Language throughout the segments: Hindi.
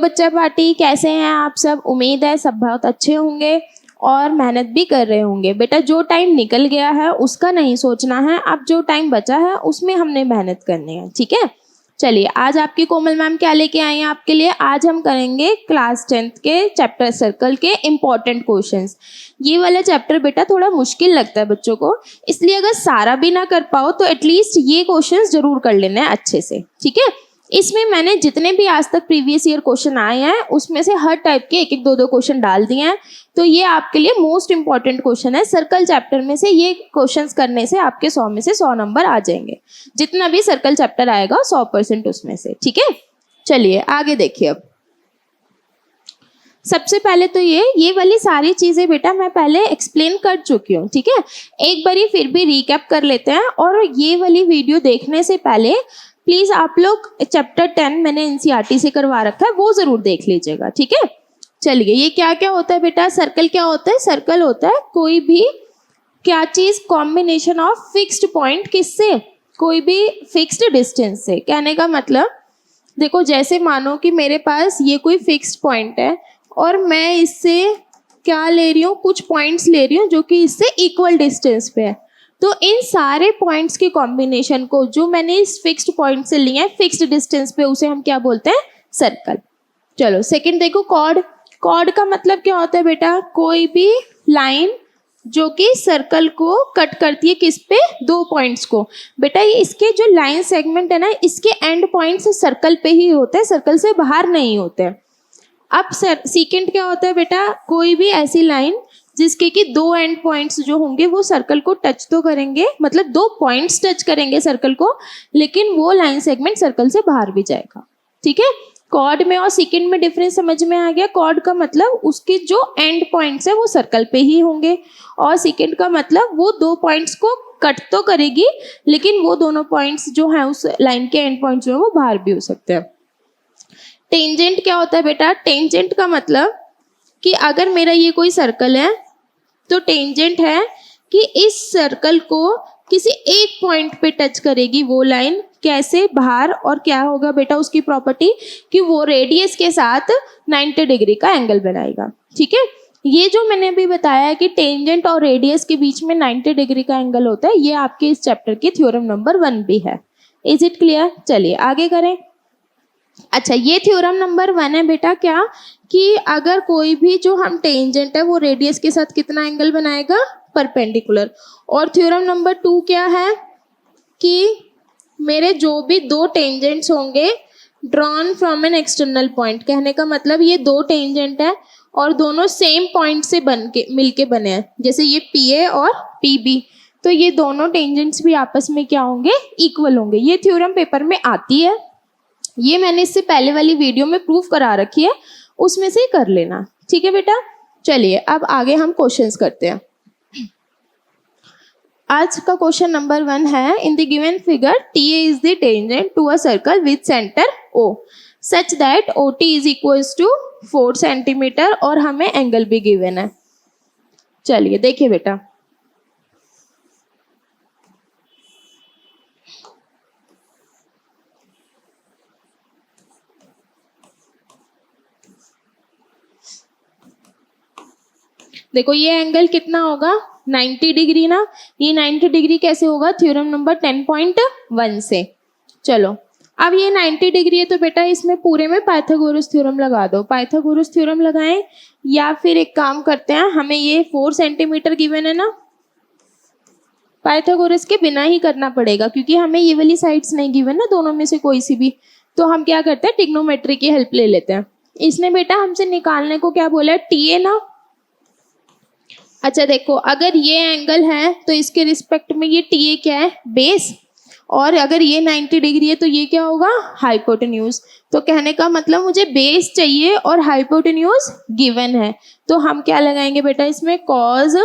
बच्चा पार्टी, कैसे हैं आप सब? उम्मीद है सब बहुत अच्छे होंगे और मेहनत भी कर रहे होंगे। बेटा जो टाइम निकल गया है उसका नहीं सोचना है, अब जो टाइम बचा है उसमें हमने मेहनत करनी है, ठीक है। चलिए आज आपकी कोमल मैम क्या लेके आई हैं आपके लिए? आज हम करेंगे क्लास 10th के चैप्टर सर्कल के इम्पॉर्टेंट क्वेश्चंस। ये वाला चैप्टर बेटा थोड़ा मुश्किल लगता है बच्चों को, इसलिए अगर सारा भी ना कर पाओ तो एटलीस्ट ये क्वेश्चंस जरूर कर लेना है अच्छे से, ठीक है। इसमें मैंने जितने भी आज तक प्रीवियस ईयर क्वेश्चन आए हैं उसमें से हर टाइप के एक एक दो क्वेश्चन डाल दिए हैं, तो ये आपके लिए मोस्ट इंपॉर्टेंट क्वेश्चन है। सर्कल चैप्टर में से ये क्वेश्चंस करने से आपके 100 में से 100 नंबर आ जाएंगे। जितना भी सर्कल चैप्टर आएगा 100% उसमें से, ठीक है। चलिए आगे देखिए। अब सबसे पहले तो ये वाली सारी चीजें बेटा मैं पहले एक्सप्लेन कर चुकी हूँ, ठीक है। एक बारी फिर भी रिकैप कर लेते हैं। और ये वाली वीडियो देखने से पहले प्लीज आप लोग चैप्टर 10 मैंने एनसीईआरटी से करवा रखा है वो जरूर देख लीजिएगा, ठीक है। चलिए ये क्या क्या होता है बेटा? सर्कल क्या होता है? सर्कल होता है कोई भी क्या चीज कॉम्बिनेशन ऑफ फिक्स्ड पॉइंट, किससे? कोई भी फिक्स्ड डिस्टेंस से। कहने का मतलब देखो, जैसे मानो कि मेरे पास ये कोई फिक्स्ड पॉइंट है और मैं इससे क्या ले रही हूँ, कुछ पॉइंट्स ले रही हूँ जो कि इससे इक्वल डिस्टेंस पे है। तो इन सारे पॉइंट्स के कॉम्बिनेशन को जो मैंने इस फिक्स्ड पॉइंट से लिए हैं फिक्स्ड डिस्टेंस पे, उसे हम क्या बोलते हैं? सर्कल। चलो सेकंड देखो, कॉर्ड। कॉर्ड का मतलब क्या होता है बेटा? कोई भी लाइन जो कि सर्कल को कट करती है, किस पे? दो पॉइंट्स को। बेटा ये इसके जो लाइन सेगमेंट है ना, इसके एंड पॉइंट्स सर्कल पे ही होते हैं, सर्कल से बाहर नहीं होते। अब सेकंड क्या होता है बेटा? कोई भी ऐसी लाइन जिसके कि दो एंड पॉइंट्स जो होंगे वो सर्कल को टच तो करेंगे, मतलब दो पॉइंट्स टच करेंगे सर्कल को, लेकिन वो लाइन सेगमेंट सर्कल से बाहर भी जाएगा, ठीक है। कॉर्ड में और सेकंड में डिफरेंस समझ में आ गया? कॉर्ड का मतलब उसके जो एंड पॉइंट्स है वो सर्कल पे ही होंगे, और सेकंड का मतलब वो दो पॉइंट्स को कट तो करेगी लेकिन वो दोनों पॉइंट्स जो है उस लाइन के एंड पॉइंट्स जो है वो बाहर भी हो सकते हैं। टेंजेंट क्या होता है बेटा? टेंजेंट का मतलब कि अगर मेरा ये कोई सर्कल है तो टेंजेंट है कि इस सर्कल को किसी एक पॉइंट पे टच करेगी वो लाइन, कैसे? बाहर। और क्या होगा बेटा उसकी प्रॉपर्टी? कि वो रेडियस के साथ 90 डिग्री का एंगल बनाएगा, ठीक है। ये जो मैंने अभी बताया है कि टेंजेंट और रेडियस के बीच में 90 डिग्री का एंगल होता है, ये आपके इस चैप्टर की थ्योरम नंबर 1 भी है। Is it clear? चलिए आगे करें। अच्छा, ये थ्योरम नंबर 1 है बेटा क्या? कि अगर कोई भी जो हम टेंजेंट है वो रेडियस के साथ कितना एंगल बनाएगा? परपेंडिकुलर। और थ्योरम नंबर 2 क्या है? कि मेरे जो भी दो टेंजेंट्स होंगे drawn from an external point. कहने का मतलब ये दो टेंजेंट है और दोनों सेम पॉइंट से मिलके बने हैं, जैसे ये PA और PB, तो ये दोनों टेंजेंट्स भी आपस में क्या होंगे? इक्वल होंगे। ये थ्योरम पेपर में आती है, ये मैंने इससे पहले वाली वीडियो में प्रूफ करा रखी है, उसमें से कर लेना, ठीक है बेटा। चलिए अब आगे हम क्वेश्चंस करते हैं। आज का क्वेश्चन नंबर 1 है, in the given figure TA is the tangent to a circle with centre O such that OT is equals to 4 centimetre, और हमें एंगल भी गिवन है। चलिए देखिए बेटा, देखो ये एंगल कितना होगा? 90 डिग्री ना। ये 90 डिग्री कैसे होगा? थ्योरम नंबर 10.1 से। चलो अब ये 90 डिग्री है तो बेटा इसमें पूरे में पाइथागोरस थ्योरम लगा दो। पाइथागोरस थ्योरम लगाएं, या फिर एक काम करते हैं, हमें ये 4 सेंटीमीटर गिवन है ना, पाइथागोरस के बिना ही करना पड़ेगा क्योंकि हमें ये वाली साइड्स नहीं गिवन ना, दोनों में से कोई सी भी। तो हम क्या करते हैं, ट्रिग्नोमेट्री की हेल्प ले लेते हैं। इसने बेटा हमसे निकालने को क्या बोला है? TA ना। अच्छा देखो, अगर ये एंगल है तो इसके रिस्पेक्ट में ये TA क्या है? बेस। और अगर ये 90 डिग्री है तो ये क्या होगा? हाइपोटेन्यूज। तो कहने का मतलब मुझे बेस चाहिए और हाइपोटेन्यूज गिवन है, तो हम क्या लगाएंगे बेटा इसमें? Cos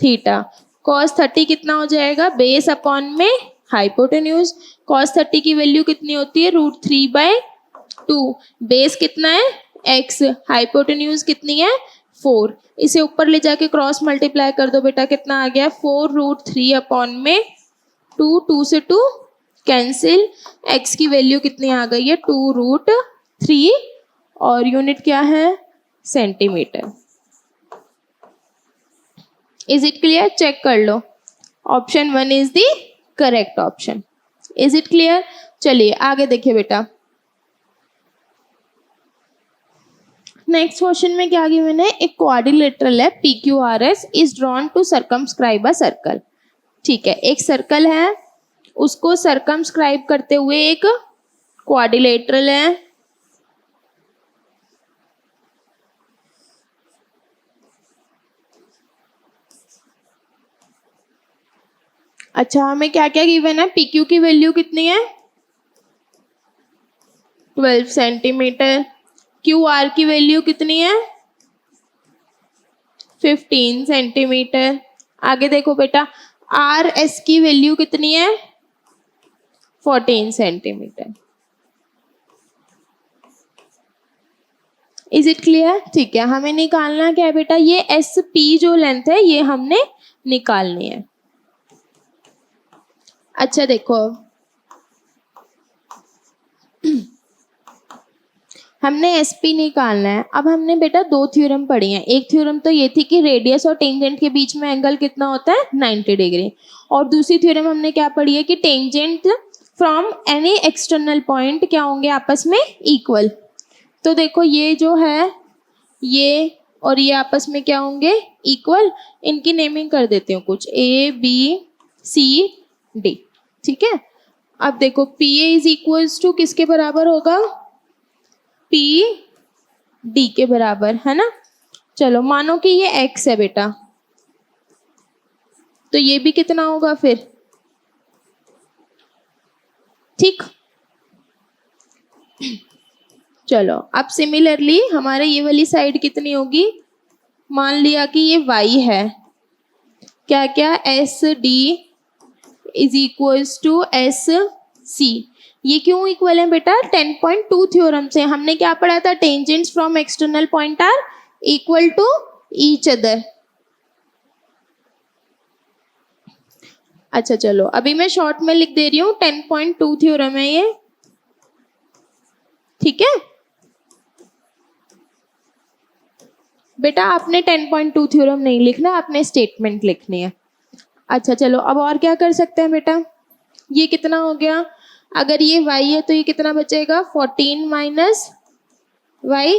theta. कॉस 30 कितना हो जाएगा? बेस अपॉन में हाइपोटेन्यूज। कॉस 30 की वैल्यू कितनी होती है? √3/2। बेस कितना है? x। हाइपोटेन्यूज कितनी है? 4। इसे ऊपर ले जाके क्रॉस मल्टीप्लाई कर दो बेटा, कितना आ गया? 4√3 अपॉन में 2, 2 से 2 कैंसिल, x की वैल्यू कितनी आ गई है? 2√3 और यूनिट क्या है, centimetre. Is it clear? Check कर लो, option 1 is the correct option. Is it clear? चलिए आगे देखिए बेटा, नेक्स्ट क्वेश्चन में क्या गिवन है, एक क्वाड्रिलेटरल है PQRS is drawn to circumscribe a circle. ठीक है, एक सर्कल है, उसको सर्कमस्क्राइब करते हुए एक क्वाड्रिलेटरल है। अच्छा, हमें क्या क्या गिवन है, PQ की वैल्यू कितनी है, 12 सेंटीमीटर। QR की वैल्यू कितनी है, 15 सेंटीमीटर। आगे देखो बेटा, RS की वैल्यू कितनी है, 14 सेंटीमीटर। Is it clear? ठीक है, हमें निकालना क्या है बेटा, ये SP जो लेंथ है ये हमने निकालनी है। अच्छा देखो, हमने SP निकालना है। अब हमने बेटा 2 थ्योरम पढ़ी हैं। एक थ्योरम तो ये थी कि रेडियस और टेंजेंट के बीच में एंगल कितना होता है, 90 डिग्री। और दूसरी थ्योरम हमने क्या पढ़ी है कि tangent from any external point क्या होंगे, आपस में इक्वल। तो देखो ये जो है, ये और ये आपस में क्या होंगे, इक्वल। इनकी नेमिंग कर देते हो कुछ, ABCD। ठीक है, अब देखो PA इज इक्वल्स टू किसके बराबर होगा, PD के बराबर, है ना। चलो मानो कि ये X है बेटा, तो ये भी कितना होगा फिर, ठीक। चलो अब सिमिलरली हमारे ये वाली साइड कितनी होगी, मान लिया कि ये Y है, क्या क्या, SD is equals to SC। ये क्यों इक्वल है बेटा, 10.2 थ्योरम से हमने क्या पढ़ा था, tangents from external point are equal to each other. अच्छा चलो अभी मैं शॉर्ट में लिख दे रही हूँ, 10.2 थ्योरम है ये, ठीक है बेटा। आपने 10.2 थ्योरम नहीं लिखना, आपने स्टेटमेंट लिखनी है। अच्छा चलो, अब और क्या कर सकते हैं बेटा, ये कितना हो गया, अगर ये Y है तो ये कितना बचेगा, 14 माइनस Y।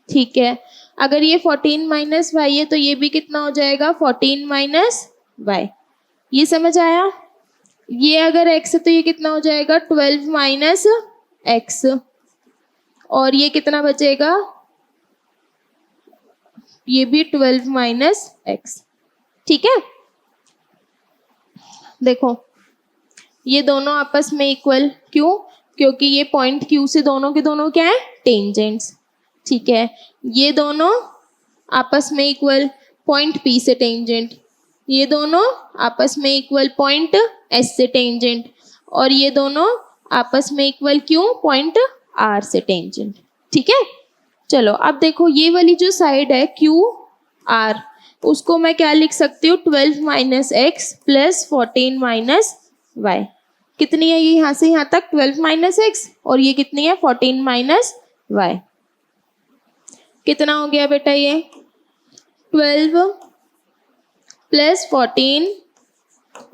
ठीक है, अगर ये 14 माइनस Y है तो ये भी कितना हो जाएगा, 14 माइनस Y। ये समझ आया। ये अगर X है तो ये कितना हो जाएगा, 12 माइनस X। और ये कितना बचेगा, ये भी 12 माइनस X। ठीक है, देखो ये दोनों आपस में इक्वल, क्यों, क्योंकि ये पॉइंट Q से दोनों के दोनों क्या है, टेंजेंट्स। ठीक है, ये दोनों आपस में इक्वल, पॉइंट P से टेंजेंट। ये दोनों आपस में इक्वल, पॉइंट S से टेंजेंट। और ये दोनों आपस में इक्वल क्यों, पॉइंट R से टेंजेंट। ठीक है, चलो अब देखो ये वाली जो साइड है QR, उसको मैं क्या लिख सकती हूँ, 12 minus X plus 14 minus Y। कितनी है ये, यहाँ से यहाँ तक 12 माइनस X, और ये कितनी है, 14 माइनस Y। कितना हो गया बेटा, ये 12 प्लस 14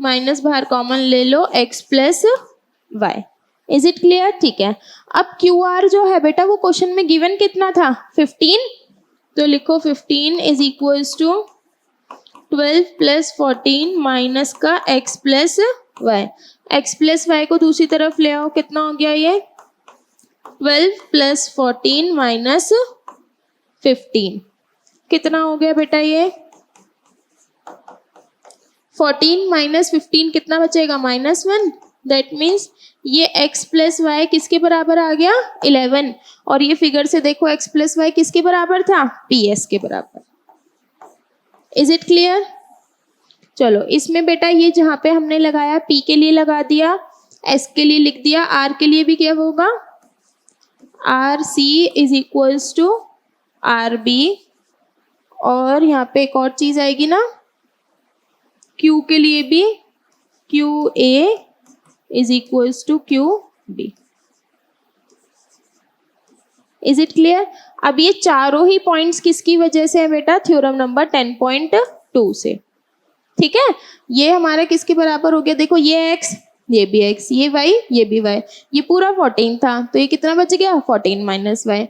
माइनस बाहर कॉमन ले लो, X plus Y। Is it clear? ठीक है, अब QR जो है बेटा वो क्वेश्चन में गिवन कितना था, 15। तो लिखो 15 is equals to 12 plus 14 minus का X plus Y। X plus Y को दूसरी तरफ ले आओ, कितना हो गया ये, 12 प्लस 14 माइनस 15। कितना हो गया बेटा ये, 14 माइनस 15 कितना बचेगा, -1। दैट मीन्स ये X प्लस वाई किसके बराबर आ गया, 11। और ये फिगर से देखो X प्लस वाई किसके बराबर था, PS के बराबर। Is it clear? चलो इसमें बेटा ये जहाँ पे हमने लगाया, P के लिए लगा दिया, S के लिए लिख दिया, R के लिए भी क्या होगा, RC is equals to RB। और यहाँ पे एक और चीज आएगी ना, Q के लिए भी QA is equals to QB। Is it clear? अब ये चारों ही पॉइंट्स किसकी वजह से है बेटा? थ्योरम नंबर 10.2 से। ठीक है, ये हमारा किसके बराबर हो गया? देखो ये x, ये भी x, ये y, ये भी y, ये पूरा 14 था तो ये कितना बच गया? 14 माइनस y।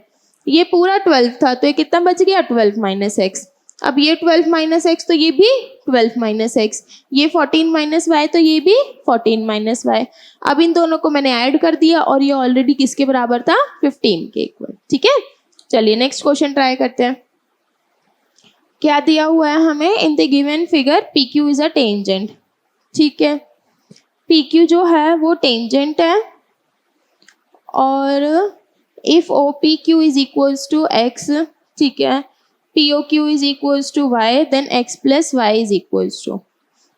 ये पूरा 12 था तो ये कितना बच गया? 12 माइनस x। अब ये 12 माइनस x तो ये भी 12 माइनस x, ये 14 माइनस y तो ये भी 14 माइनस y। अब इन दोनों को मैंने ऐड कर दिया और ये ऑलरेडी किसके बराबर था? 15 के इक्वल। ठीक है, चलिए नेक्स्ट क्वेश्चन ट्राई करते हैं। क्या दिया हुआ है हमें? इन the given figure P Q is a tangent. ठीक है, पी क्यू जो है वो टेंजेंट है और if O P Q is equals to X, ठीक है, P O Q is equals to Y, then X plus Y is equals to.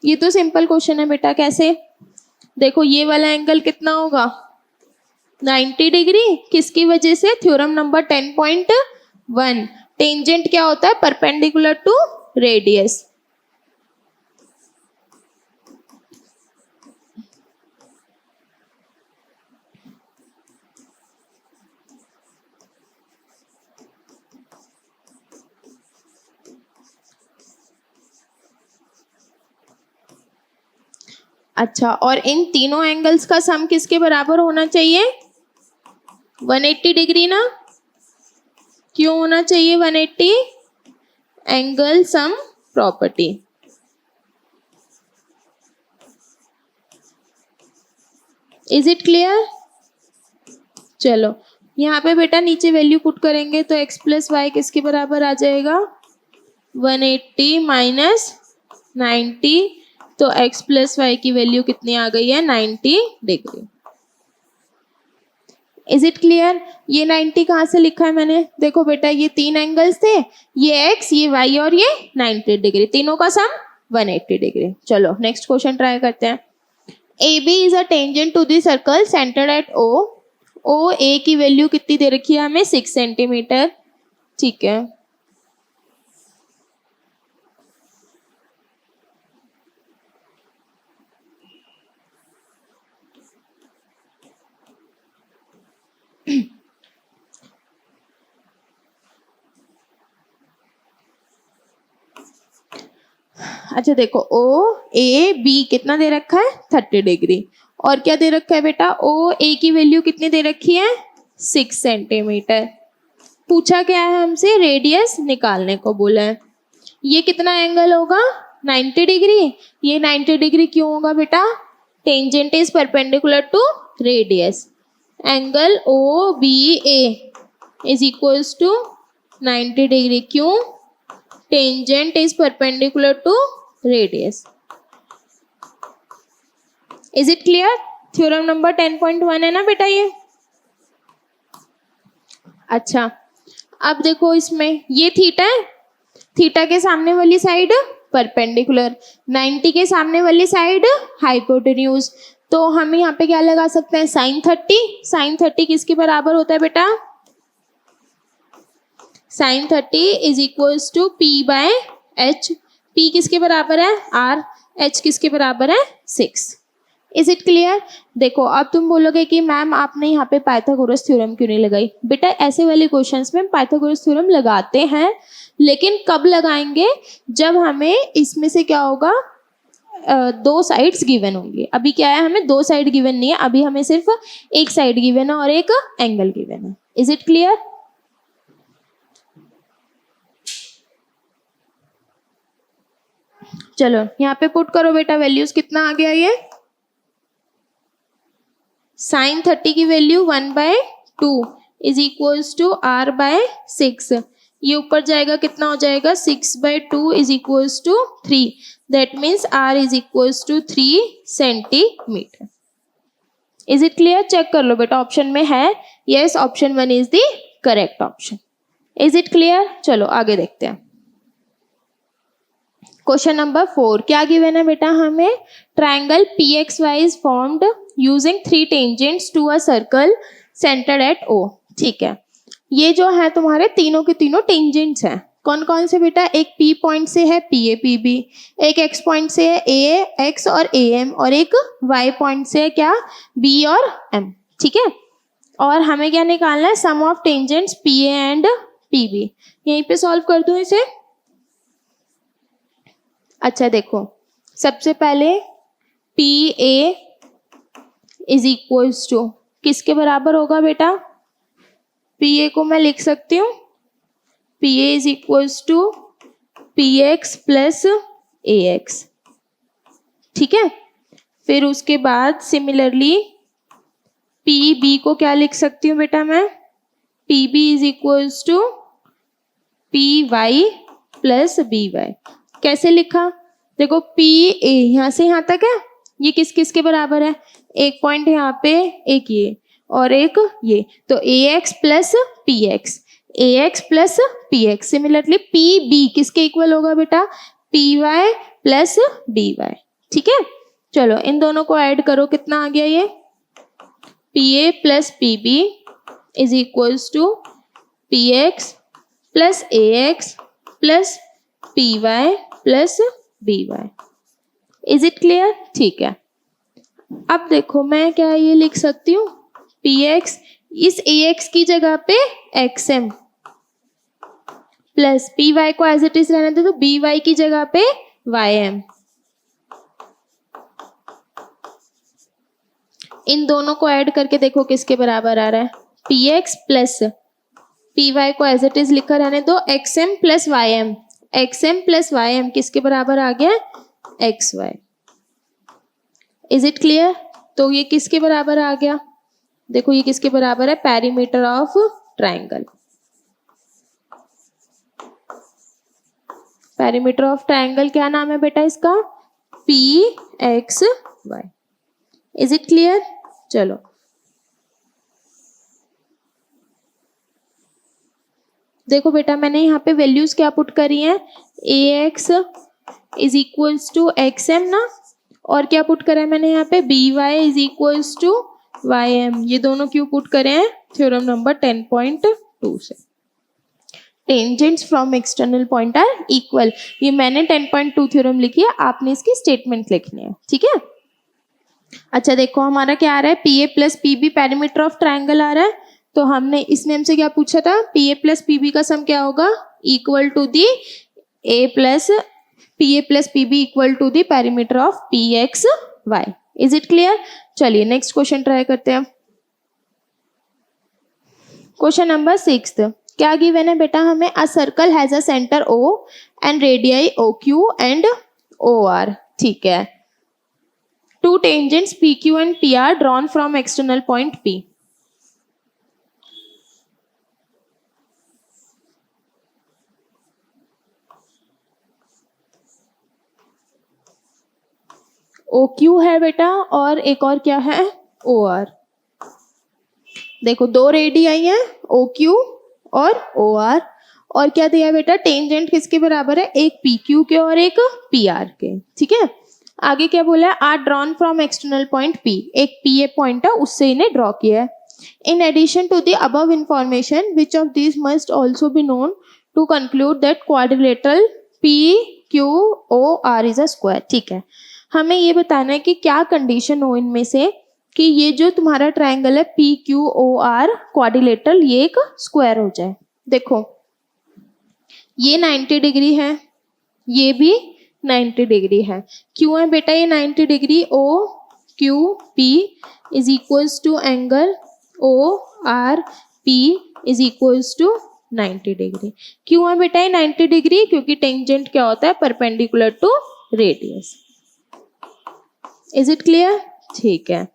ये तो सिंपल क्वेश्चन है बेटा। कैसे? देखो ये वाला एंगल कितना होगा? 90 डिग्री। किसकी वजह से? Theorem number 10.1। टेंजेंट क्या होता है? Perpendicular to radius. अच्छा, और इन तीनों एंगल्स का सम किसके बराबर होना चाहिए? 180 डिग्री ना? क्यों होना चाहिए 180? Angle sum property. Is it clear? चलो यहाँ पे बेटा नीचे वैल्यू पुट करेंगे तो x प्लस वाई किसके बराबर आ जाएगा? 180 माइनस 90, तो x प्लस वाई की वैल्यू कितनी आ गई है? 90 डिग्री। Is it clear? ये 90 कहाँ से लिखा है मैंने? देखो बेटा ये तीन एंगल्स थे, ये x, ये y और ये 90 डिग्री, तीनों का सम 180 डिग्री। चलो नेक्स्ट क्वेश्चन ट्राई करते हैं। AB is a tangent to the circle centred at O। O A की वैल्यू कितनी दे रखी है हमें? 6 सेंटीमीटर। ठीक है, अच्छा देखो ओ ए बी कितना दे रखा है? 30 डिग्री। और क्या दे रखा है बेटा? ओ ए की वैल्यू कितनी दे रखी है? 6 सेंटीमीटर। पूछा क्या है हमसे? रेडियस निकालने को बोला है। ये कितना एंगल होगा? 90 डिग्री। ये 90 डिग्री क्यों होगा बेटा? Tangent is perpendicular to radius. Angle O B A is equals to 90 degree. क्यों? Tangent is perpendicular to radius. Is it clear? Theorem number 10.1 है ना बेटा ये। अच्छा, अब देखो इसमें ये थीटा है, थीटा के सामने वाली साइड परपेंडिकुलर, 90 के सामने वाली साइड हाइपोटेन्यूज, तो हम यहाँ पे क्या लगा सकते हैं? साइन 30। साइन 30 किसके बराबर होता है बेटा? Sine 30 is equals to P by H. P किसके बराबर है? आर। एच किसके बराबर है? 6। Is it clear? देखो अब तुम बोलोगे कि मैम आपने यहाँ पे पाइथागोरस थ्योरम क्यों नहीं लगाई? बेटा ऐसे वाले क्वेश्चंस में पाइथागोरस थ्योरम लगाते हैं, लेकिन कब लगाएंगे? जब हमें इसमें से क्या होगा? दो साइड्स गिवन होंगी। अभी क्या है? हमें दो साइड गिवन नहीं है, अभी हमें सिर्फ एक साइड गिवन है और एक एंगल गिवन है। Is it clear? चलो यहाँ पे पुट करो बेटा वैल्यूज। कितना आ गया ये? साइन 30 की वैल्यू 1/2 is equals to r by 6। ये ऊपर जाएगा कितना हो जाएगा? 6/2 is equals to 3। That means r is equals to 3 centimetre. Is it clear? Check कर लो बेटा, ऑप्शन में है yes, option 1 is the correct option. Is it clear? चलो आगे देखते हैं। क्वेश्चन नंबर 4 क्या गिवन है बेटा हमें? Triangle PXY is formed using 3 tangents to a circle centred at O। ठीक है, ये जो है तुम्हारे तीनों के तीनों टेंजेंट्स हैं। कौन कौन से बेटा? एक P पॉइंट से है PA PB, एक X पॉइंट से है AX और AM, और एक Y पॉइंट से है क्या? B और M। ठीक है, और हमें क्या निकालना है, sum of tangents P A and P B. यहीं पे सॉल्व कर दूं इसे। अच्छा देखो, सबसे पहले P A is equals to किसके बराबर होगा बेटा, पी ए को मैं लिख सकती हूँ P A is equals to P X plus A X, ठीक है। फिर उसके बाद सिमिलरली पी बी को क्या लिख सकती हूँ बेटा मैं, P B is equals to P Y plus B Y. कैसे लिखा, देखो पी ए यहाँ से यहाँ तक है, ये किस किस के बराबर है, एक पॉइंट यहाँ पे, एक ये और एक ये, तो A X plus P X, A X plus P X. Similarly P B किसके इक्वल होगा बेटा, P Y plus B Y, ठीक है। चलो इन दोनों को ऐड करो, कितना आ गया ये, P A plus P B is equals to P X plus A X plus P Y plus B Y. Is it clear, ठीक है। अब देखो मैं क्या ये लिख सकती हूँ, पी एक्स इस ए एक्स की जगह पे X M plus P Y को एज इट इज रहने दे, तो बी वाई की जगह पे वाई एम। इन दोनों को ऐड करके देखो किसके बराबर आ रहा है, P X plus P Y को एज इट इज लिखा रहने दो, X M plus Y M, X M plus Y M किसके बराबर आ गया, X Y. Is it clear, तो ये किसके बराबर आ गया, देखो ये किसके बराबर है, perimeter of triangle. Perimeter of triangle क्या नाम है बेटा इसका, P X Y. Is it clear, चलो देखो बेटा मैंने यहाँ पे वैल्यूज क्या पुट करी हैं, A X is equals to X M ना, और क्या पुट करा है मैंने यहाँ पे, B Y is equals to Y M. ये दोनों क्यों पुट करे हैं, थ्योरम नंबर 10.2 से। Tangents from external point are equal, ये मैंने 10.2 थ्योरम लिखी है, आपने इसकी स्टेटमेंट लिखनी है, ठीक है। अच्छा देखो हमारा क्या आ रहा है, P A plus P B perimeter of triangle आ रहा है, तो हमने इसने हमसे क्या पूछा था, P A plus P B का सम क्या होगा, equal to the A plus P A plus P B equal to the perimeter of P X Y. Is it clear, चलिए नेक्स्ट क्वेश्चन ट्राई करते हैं। क्वेश्चन नंबर 6, क्या गिवन है बेटा हमें, a circle has a centre O and radii O Q and O R, ठीक है। Two tangents P Q and P R drawn from external point P. O Q है बेटा और एक और क्या है, ओ आर। देखो दो रेडियाई हैं, ओ क्यू और ओ आर, और क्या दिया है बेटा, टेंजेंट किसके बराबर है, एक पी क्यू के और एक पी आर के, ठीक है। आगे क्या बोला है, are drawn from external point P, एक पी ए पॉइंट है उससे इन्हें ड्रॉ किया है। In addition to the above information which of this must also be known to conclude that quadrilateral P Q O R is a square, ठीक है। हमें ये बताना है कि क्या कंडीशन हो इनमें से कि ये जो तुम्हारा triangle P Q Q O आर क्वाड्रिलेटरल ये एक स्क्वायर हो जाए। देखो ये 90 डिग्री है, ये भी 90 डिग्री है, क्यों है बेटा ये 90 degree, O Q P is equals to angle O R P is equals to 90 degree. क्यों है बेटा ये 90 डिग्री, क्योंकि टेंजेंट क्या होता है, perpendicular to radius. Is it clear, ठीक है।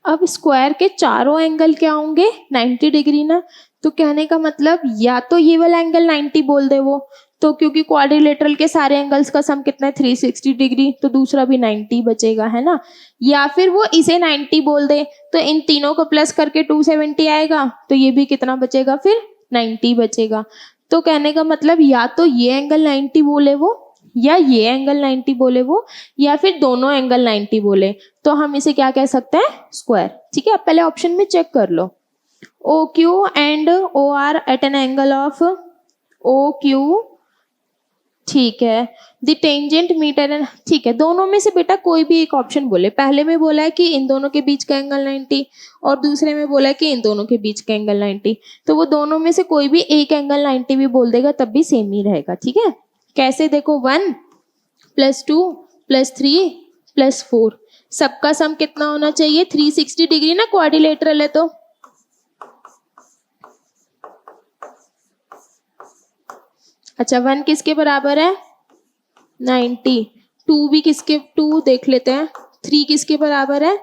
अब स्क्वायर के चारों एंगल क्या होंगे, 90 डिग्री ना, तो कहने का मतलब या तो ये वाला एंगल 90 बोल दे वो, तो क्योंकि क्वाड्रिलेटरल के सारे एंगल्स का सम कितना है 360 डिग्री, तो दूसरा भी 90 बचेगा, है ना। या फिर वो इसे 90 बोल दे, तो इन तीनों को प्लस करके 270 आएगा, तो ये भी कितना बचेगा फिर 90 बचेगा। तो कहने का मतलब या तो ये एंगल 90 बोले वो, या ये एंगल 90 बोले वो, या फिर दोनों एंगल 90 बोले, तो हम इसे क्या कह सकते हैं, स्क्वायर, ठीक है। अब पहले ऑप्शन में चेक कर लो, O Q and O R at an angle of, O Q ठीक है, द टेंजेंट मीटर एंड, ठीक है, दोनों में से बेटा कोई भी एक ऑप्शन बोले। पहले में बोला है कि इन दोनों के बीच का एंगल 90 और दूसरे में बोला है कि इन दोनों के बीच का एंगल 90, तो वो दोनों में से कोई भी एक एंगल 90 भी बोल देगा तब भी सेम ही रहेगा। ठीक है, कैसे देखो, 1 + 2 + 3 + 4, सबका सम कितना होना चाहिए, 360 डिग्री ना, क्वाड्रिलेटरल है तो। अच्छा, 1 किसके बराबर है, 90, 2 भी किसके, 2 देख लेते हैं, 3 किसके बराबर है,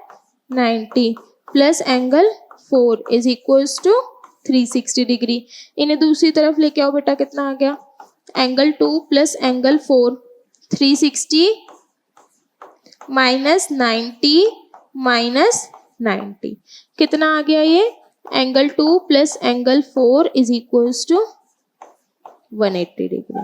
90 plus angle 4 is equals to 360 degree. इन्हें दूसरी तरफ लेके आओ बेटा, कितना आ गया, angle 2 plus angle 4, 360 minus 90 minus 90, कितना आ गया ये, angle 2 plus angle 4 is equals to 180 degree.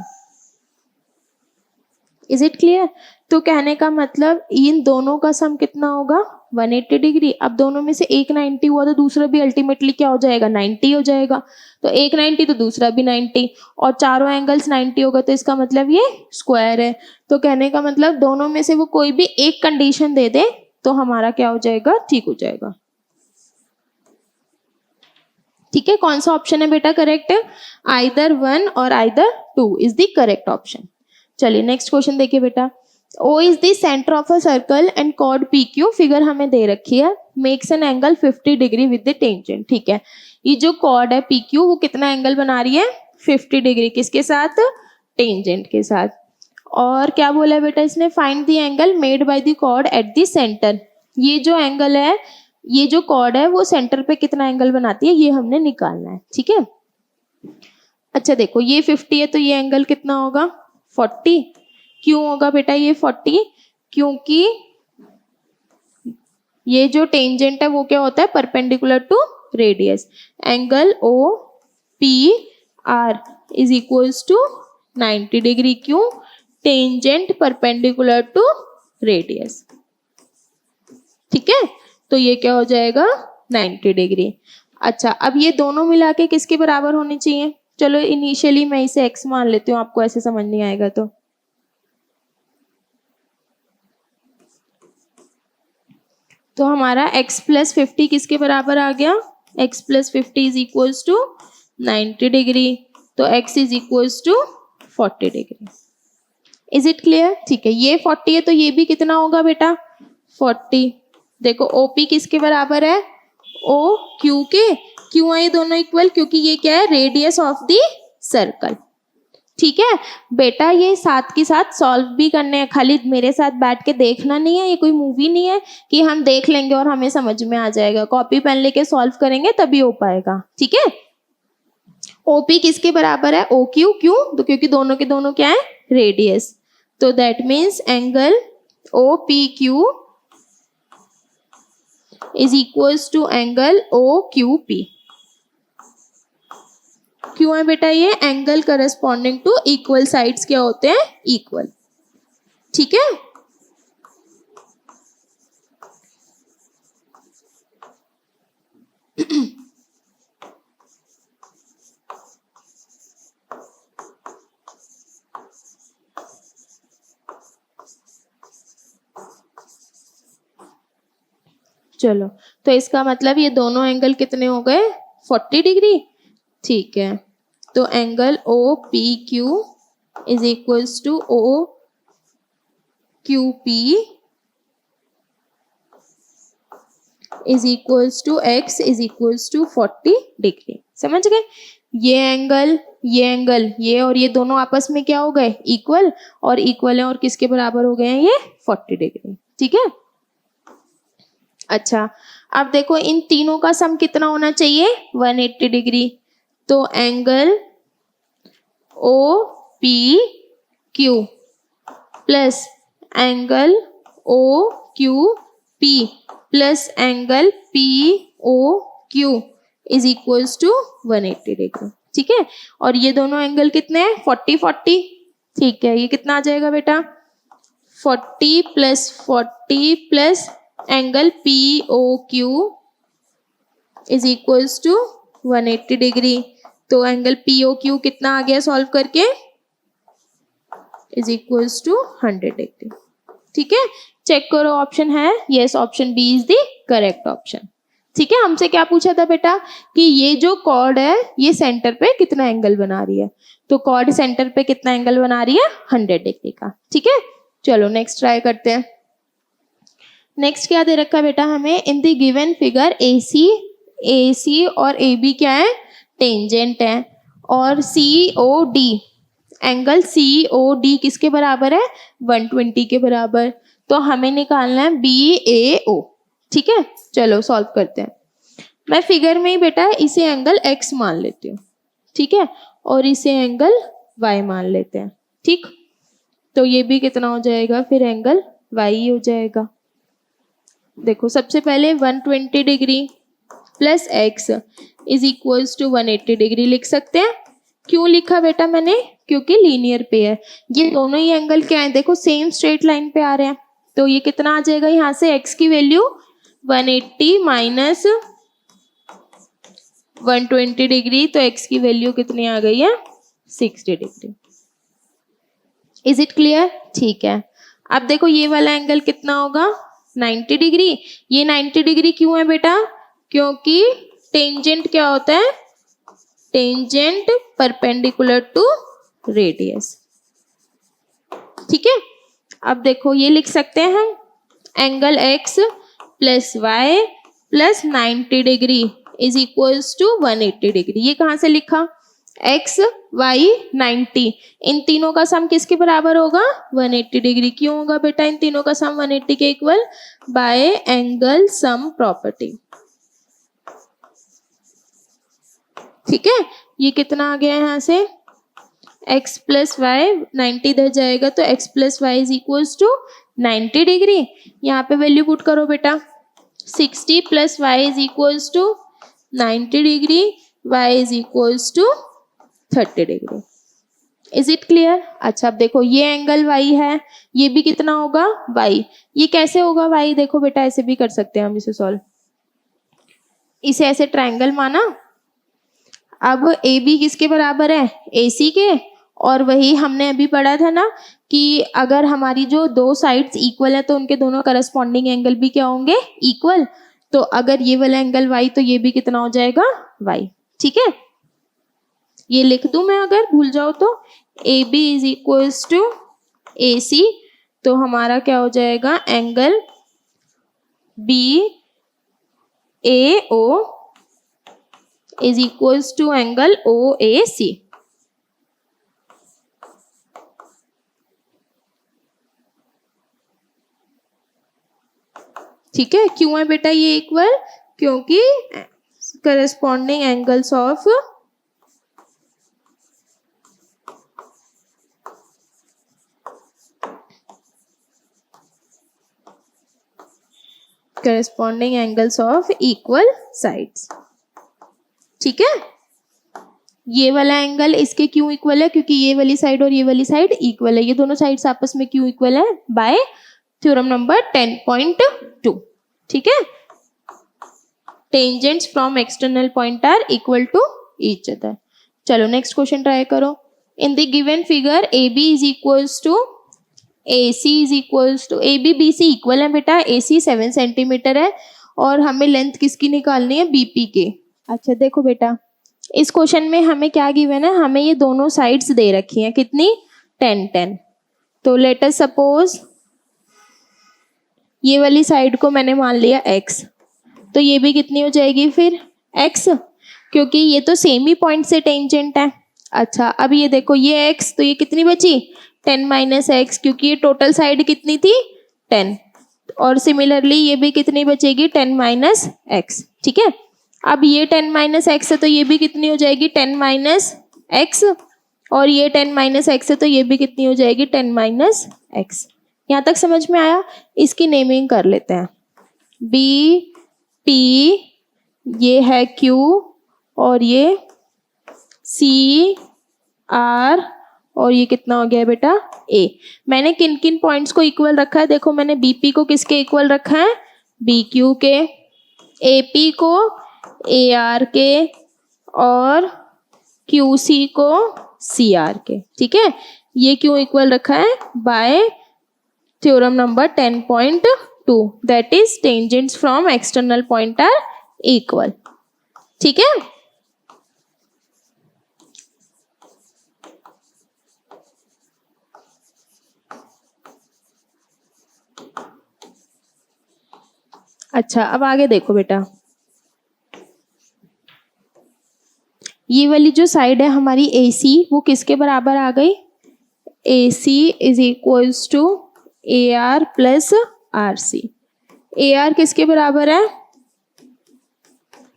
Is it clear? तो कहने का मतलब इन दोनों का सम कितना होगा, 180 डिग्री। अब दोनों में से एक 90 हुआ तो दूसरा भी अल्टीमेटली क्या हो जाएगा, 90 हो जाएगा। तो एक 90 तो दूसरा भी 90, और चारों एंगल्स 90 होगा तो इसका मतलब ये स्क्वायर है। तो कहने का मतलब दोनों में से वो कोई भी एक कंडीशन दे दे तो हमारा क्या हो जाएगा, ठीक हो जाएगा। ठीक है, कौन सा ऑप्शन है बेटा करेक्ट, आइदर 1 और either 2 is the correct option. चलिए नेक्स्ट क्वेश्चन देखिए बेटा, O is the centre of a circle and chord PQ, figure हमें दे रखी है, makes an angle 50 degree with the tangent. ठीक है, ये जो कॉर्ड है PQ वो कितना एंगल बना रही है, 50 डिग्री, किसके साथ, टेंजेंट के साथ। और क्या बोला है बेटा इसने, find the angle made by the chord at the centre, ये जो एंगल है, ये जो कॉर्ड है वो सेंटर पे कितना एंगल बनाती है ये हमने निकालना है। ठीक है, अच्छा देखो ये 50 है तो ये एंगल कितना होगा, 40। क्यों होगा बेटा ये 40, क्योंकि ये जो टेंजेंट है वो क्या होता है, perpendicular to radius. Angle OPR is equals to 90 degree, क्यों, टेंजेंट परपेंडिकुलर टू रेडियस। ठीक है, तो ये क्या हो जाएगा, 90 डिग्री। अच्छा, अब ये दोनों मिला के किसके बराबर होने चाहिए, चलो इनिशियली मैं इसे x मान लेती हूँ, आपको ऐसे समझ नहीं आएगा तो हमारा x + 50 किसके बराबर आ गया, x + 50 is equals to 90 degree, तो x is equals to 40 degree. Is it clear? ठीक है, ये 40 है तो ये भी कितना होगा बेटा, 40। देखो OP किसके बराबर है, OQ के। क्यों है ये दोनों इक्वल, क्योंकि ये क्या है, रेडियस ऑफ द सर्कल। ठीक है बेटा, ये साथ के साथ सॉल्व भी करने हैं, खाली मेरे साथ बैठ के देखना नहीं है, ये कोई मूवी नहीं है कि हम देख लेंगे और हमें समझ में आ जाएगा। कॉपी पेन लेके सॉल्व करेंगे तभी हो पाएगा। ठीक है, OP किसके बराबर है, OQ, क्यों, तो क्योंकि दोनों के दोनों क्या है, रेडियस। तो that means angle OPQ is equals to angle OQP। क्यों है बेटा, ये angle corresponding to equal sides क्या होते हैं, इक्वल। ठीक है, चलो तो इसका मतलब ये दोनों एंगल कितने हो गए, 40 डिग्री। ठीक है, तो angle OPQ is equals to OQP is equals to x is equals to 40 degree. समझ गए, ये एंगल ये और ये दोनों आपस में क्या हो गए, इक्वल, और इक्वल है और किसके बराबर हो गए हैं, ये 40 डिग्री। ठीक है, अच्छा अब देखो इन तीनों का सम कितना होना चाहिए, 180 डिग्री। तो angle OPQ plus angle OQP plus angle POQ is equals to 180 degree. ठीक है, और ये दोनों एंगल कितने हैं, 40-40। ठीक है, ये कितना आ जाएगा बेटा, 40 + 40 plus angle POQ is equals to 180 degree. तो एंगल POQ कितना आ गया सॉल्व करके, इज इक्वल्स टू 100 डिग्री। ठीक है, चेक करो ऑप्शन है, yes option B is the correct option. ठीक है, हमसे क्या पूछा था बेटा कि ये जो कॉर्ड है ये सेंटर पे कितना एंगल बना रही है, तो कॉर्ड सेंटर पे कितना एंगल बना रही है 100 डिग्री का। ठीक है, चलो नेक्स्ट ट्राई करते हैं। नेक्स्ट क्या दे रखा है बेटा हमें, इन द गिवन फिगर AC और AB क्या है, टेंजेंट है, और COD एंगल COD किसके बराबर है, 120 के बराबर, तो हमें निकालना है BAO। ठीक है, चलो सॉल्व करते हैं। मैं फिगर में ही बेटा इसे एंगल X मान लेती हूँ, ठीक है, और इसे एंगल Y मान लेते हैं। ठीक, तो ये भी कितना हो जाएगा, फिर एंगल Y हो जाएगा। देखो सबसे पहले 120 degree plus X is equals to 180 degree लिख सकते हैं। क्यों लिखा बेटा मैंने, क्योंकि लीनियर पे है, ये दोनों ही एंगल क्या है, देखो सेम स्ट्रेट लाइन पे आ रहे हैं, तो ये कितना आ जाएगा, यहाँ से X की वैल्यू 180 माइनस 120 डिग्री, तो X की वैल्यू कितनी आ गई है, 60 डिग्री। Is it clear? ठीक है, अब देखो ये वाला एंगल कितना होगा, 90 डिग्री। ये 90 डिग्री क्यों है बेटा, क्योंकि टेंजेंट क्या होता है, टेंजेंट परपेंडिकुलर टू रेडियस। ठीक है, अब देखो ये लिख सकते हैं angle X plus Y plus 90 degree is equals to 180 degree. ये कहाँ से लिखा, X Y 90, इन तीनों का सम किसके बराबर होगा, 180 डिग्री। क्यों होगा बेटा इन तीनों का सम 180 के equal, bye angle sum property. ठीक है, ये कितना आ गया यहाँ से, x प्लस वाई 90 इधर जाएगा तो x plus Y is equals to 90 degree. यहाँ पे वैल्यू पुट करो बेटा, 60 plus Y is equals to 90 degree, y is equals to 30 degree. Is it clear? अच्छा अब देखो ये एंगल y है, ये भी कितना होगा y। ये कैसे होगा y, देखो बेटा ऐसे भी कर सकते हैं हम इसे सॉल्व, इसे ऐसे ट्रायंगल माना, अब AB किसके बराबर है, AC के, और वही हमने अभी पढ़ा था ना कि अगर हमारी जो दो साइड्स इक्वल है तो उनके दोनों करस्पॉन्डिंग एंगल भी क्या होंगे, इक्वल। तो अगर ये वाला एंगल y तो ये भी कितना हो जाएगा y। ठीक है, ये लिख दूं मैं अगर भूल जाओ तो, AB is equals to AC, तो हमारा क्या हो जाएगा angle BAO is equals to angle OAC। ठीक है, क्यों है बेटा ये इक्वल, क्योंकि corresponding angles of corresponding angles of equal sides। ठीक है, ये वाला एंगल इसके क्यों इक्वल है, क्योंकि ये वाली साइड और ये वाली साइड इक्वल है। ये दोनों साइड्स आपस में क्यों इक्वल है, बाय थ्योरम नंबर 10.2। ठीक है, tangents from external point are equal to each other. चलो नेक्स्ट क्वेश्चन ट्राई करो। In the given figure AB is equals to AC is equals to, AB BC equal है बेटा, AC 7 सेंटीमीटर है और हमें लेंथ किसकी निकालनी है, BP के। अच्छा देखो बेटा इस क्वेश्चन में हमें क्या गिवन है, हमें ये दोनों साइड्स दे रखी हैं, कितनी 10-10। तो लेट अस सपोज ये वाली साइड को मैंने मान लिया x, तो ये भी कितनी हो जाएगी फिर x, क्योंकि ये तो सेम ही पॉइंट से टेंजेंट है। अच्छा अब ये देखो ये x, तो ये कितनी बची 10 माइनस एक्स, क्योंकि ये टोटल साइड कितनी थी 10, और सिमिलरली ये भी कितनी बचेगी 10 माइनस एक्स। ठीक है, अब ये 10 माइनस एक्स है तो ये भी कितनी हो जाएगी 10 माइनस एक्स, और ये 10 माइनस एक्स है तो ये भी कितनी हो जाएगी 10 माइनस एक्स। यहाँ तक समझ में आया? इसकी नेमिंग कर लेते हैं, बी पी, ये है क्यू, और ये सी आर, और ये कितना हो गया बेटा A। मैंने किन किन पॉइंट्स को इक्वल रखा है, देखो मैंने BP को किसके इक्वल रखा है, BQ के, AP को AR के, और QC को CR के। ठीक है, ये क्यों इक्वल रखा है? By theorem number 10.2 that is tangents from external point are equal. ठीक है, अच्छा अब आगे देखो बेटा, ये वाली जो साइड है हमारी AC वो किसके बराबर आ गई? AC is equals to AR plus RC। AR किसके बराबर है?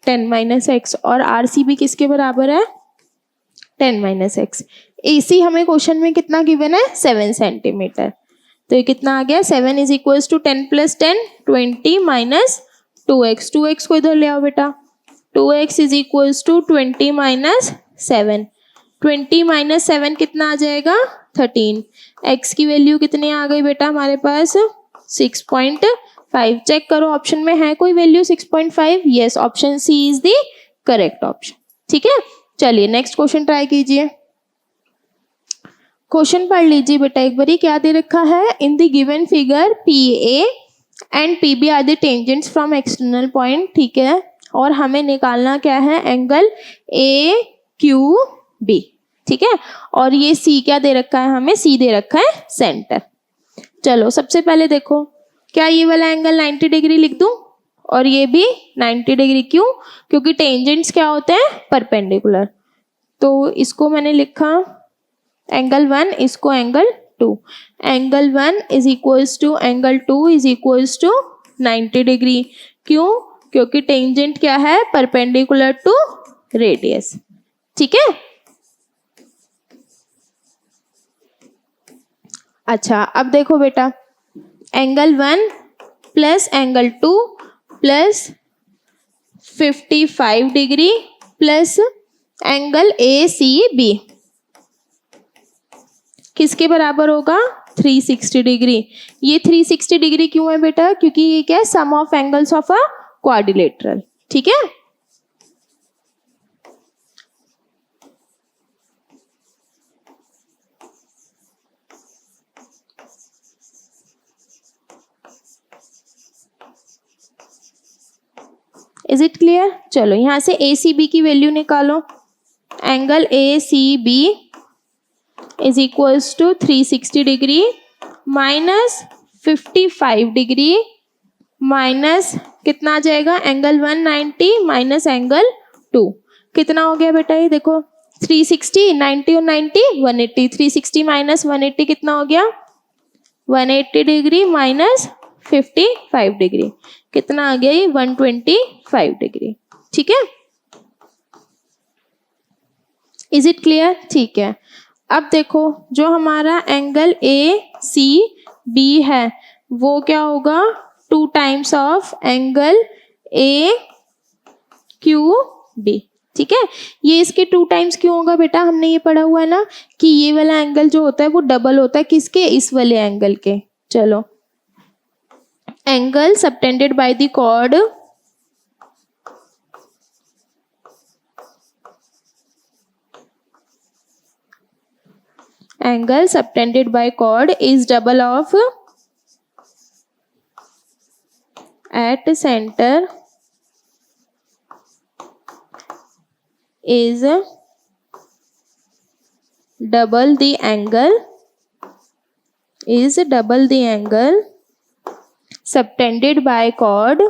10 माइनस एक्स, और RC भी किसके बराबर है? 10 माइनस एक्स। AC हमें क्वेश्चन में कितना गिवन है? 7 सेंटीमीटर। तो ये कितना आ गया? 7 is equals to 10 plus 10 20 minus 2x। 2x को इधर ले आओ बेटा। 2x is equals to 20 minus 7। 20 minus 7 कितना आ जाएगा? 13। x की वैल्यू कितनी आ गई बेटा हमारे पास? 6.5। चेक करो ऑप्शन में है कोई value 6.5? Yes, option C is the correct option. ठीक है, चलिए नेक्स्ट क्वेश्चन ट्राई कीजिए। क्वेश्चन पढ़ लीजिए बेटा एक बारी, क्या दे रखा है? In the given figure PA and PB are the tangents from external point. ठीक है, और हमें निकालना क्या है? Angle AQB। ठीक है, और ये C क्या दे रखा है? हमें C दे रखा है सेंटर। चलो सबसे पहले देखो, क्या ये वाला एंगल 90 डिग्री लिख दूं और ये भी 90 डिग्री? क्यों? क्योंकि टेंजेंट्स क्या होते हैं? परपेंडिकुलर। तो इसको मैंने लिखा एंगल 1, इसको angle 2। Angle 1 is equals to angle 2 is equals to 90 degree. क्यों? क्योंकि टेंजेंट क्या है? Perpendicular to radius. ठीक है, अच्छा अब देखो बेटा, angle 1 plus angle 2 plus 55 degree plus angle ACB किसके बराबर होगा? 360 डिग्री। ये 360 डिग्री क्यों है बेटा? क्योंकि ये क्या है? Sum of angles of a quadrilateral. ठीक है, इज इट क्लियर? चलो यहां से ACB की वैल्यू निकालो। Angle ACB is equals to 360 degree minus 55 degree minus कितना आ जाएगा? एंगल 190 माइनस एंगल 2 कितना हो गया बेटा? ये देखो 360, 90 और 90 180। 360 माइनस 180 कितना हो गया? 180 डिग्री माइनस 55 डिग्री कितना आ गया? ये 125 डिग्री। ठीक है, इज इट क्लियर? ठीक है, अब देखो जो हमारा एंगल ACB है वो क्या होगा? 2 टाइम्स ऑफ एंगल AQB। ठीक है, ये इसके 2 टाइम्स क्यों होगा बेटा? हमने ये पढ़ा हुआ है ना कि ये वाला एंगल जो होता है वो डबल होता है किसके? इस वाले एंगल के। चलो, angle subtended by the chord angle subtended by chord is double of at center is double the angle subtended by chord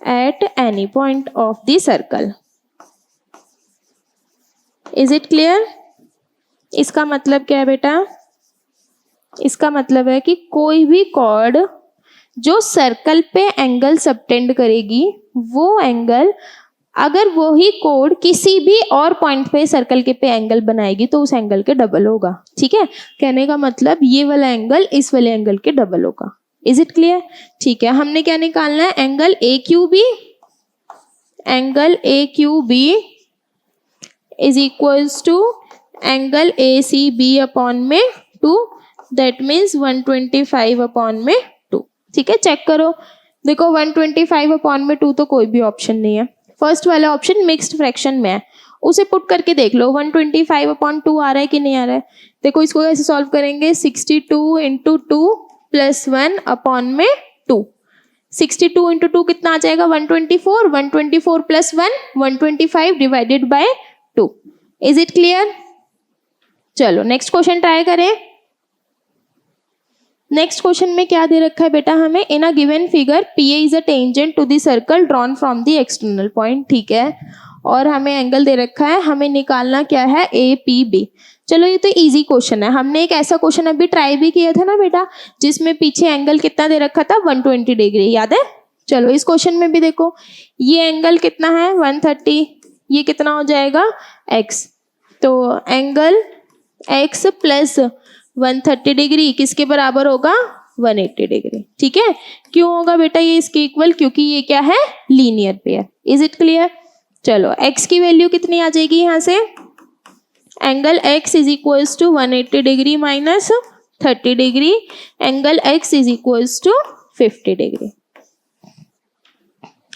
at any point of the circle. Is it clear? इसका मतलब क्या है बेटा? इसका मतलब है कि कोई भी कॉर्ड जो सर्कल पे एंगल सबटेंड करेगी वो एंगल, अगर वो ही कोड किसी भी और पॉइंट पे सर्कल के पे एंगल बनाएगी तो उस एंगल के डबल होगा। ठीक है, कहने का मतलब ये वाला एंगल इस वाले एंगल के डबल होगा। Is it clear? ठीक है, हमने क्या निकालना है? Angle AQB। Angle AQB is equals to angle ACB upon में 2, दैट मीन्स 125 अपॉन में 2। ठीक है, चेक करो देखो 125/2 तो कोई भी ऑप्शन नहीं है, फर्स्ट वाला ऑप्शन मिक्स्ड फ्रैक्शन में है, उसे पुट करके देख लो 125/2 आ रहा है कि नहीं आ रहा है। देखो इसको कैसे सॉल्व करेंगे, 62 इंटू 2 प्लस 1/2। 62 इंटू 2 कितना आ जाएगा, 124, 124 plus 1 125 divided by 2। Is it clear? चलो नेक्स्ट क्वेश्चन ट्राई करें। नेक्स्ट क्वेश्चन में क्या दे रखा है बेटा हमें, in a given figure P A is a tangent to the circle drawn from the external point, ठीक है, और हमें एंगल दे रखा है, हमें निकालना क्या है, ए पी बी। चलो ये तो इजी क्वेश्चन है, हमने एक ऐसा क्वेश्चन अभी ट्राई भी किया था ना बेटा, जिसमें पीछे एंगल कितना दे रखा था, 120 डिग्री, याद है? चलो इस क्वेश्चन में भी देखो, ये एंगल कितना है 130, ये कितना हो जाएगा x, तो एंगल x प्लस 130 डिग्री किसके बराबर होगा, 180 डिग्री, ठीक है। क्यों होगा बेटा ये इसके इक्वल, क्योंकि ये क्या है, linear pair. Is it clear? चलो x की वैल्यू कितनी आ जाएगी यहाँ से, angle x is equals to 180 degree minus 30 degree, angle x is equals to 50 degree.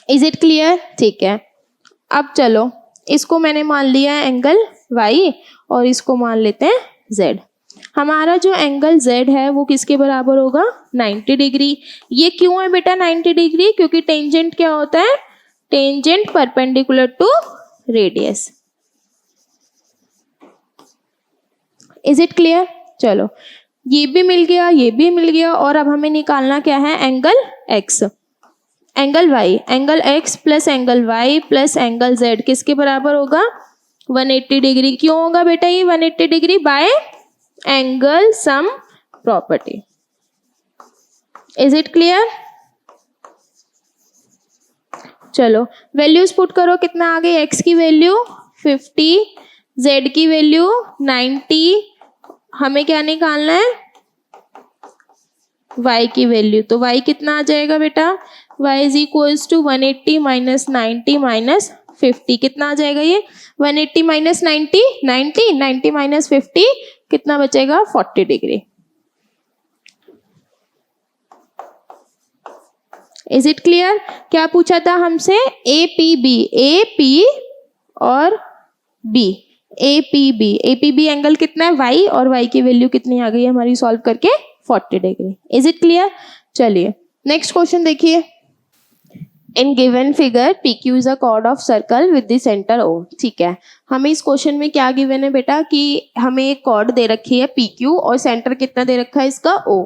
Is it clear? ठीक है, अब चलो इसको मैंने मान लिया है एंगल y और इसको मान लेते हैं z। हमारा जो एंगल z है वो किसके बराबर होगा, 90 डिग्री। ये क्यों है बेटा 90 डिग्री, क्योंकि टेंजेंट क्या होता है, tangent perpendicular to radius. Is it clear? चलो ये भी मिल गया, ये भी मिल गया, और अब हमें निकालना क्या है, angle x, angle y, angle x plus angle y plus angle z किसके बराबर होगा, 180 डिग्री। क्यों होगा बेटा ये 180 degree, bye angle sum property. Is it clear? चलो वैल्यूज पुट करो, कितना आ गई, x की वैल्यू 50, z की वैल्यू 90, हमें क्या निकालना है, y की वैल्यू, तो y कितना आ जाएगा बेटा, y is equals to 180 minus 90 minus 50, कितना आ जाएगा ये, 180 माइनस 90, 90 माइनस 50 कितना बचेगा, 40 डिग्री। Is it clear? क्या पूछा था हमसे, A P B, A P और B, A P B angle कितना है y, और y की वैल्यू कितनी आ गई हमारी सॉल्व करके, 40 डिग्री। Is it clear? चलिए नेक्स्ट क्वेश्चन देखिए, in given figure P Q is a chord of circle with the centre O, ठीक है। हमें इस क्वेश्चन में क्या गिवन है बेटा, कि हमें एक कॉर्ड दे रखी है पी क्यू और सेंटर कितना दे रखा है इसका ओ,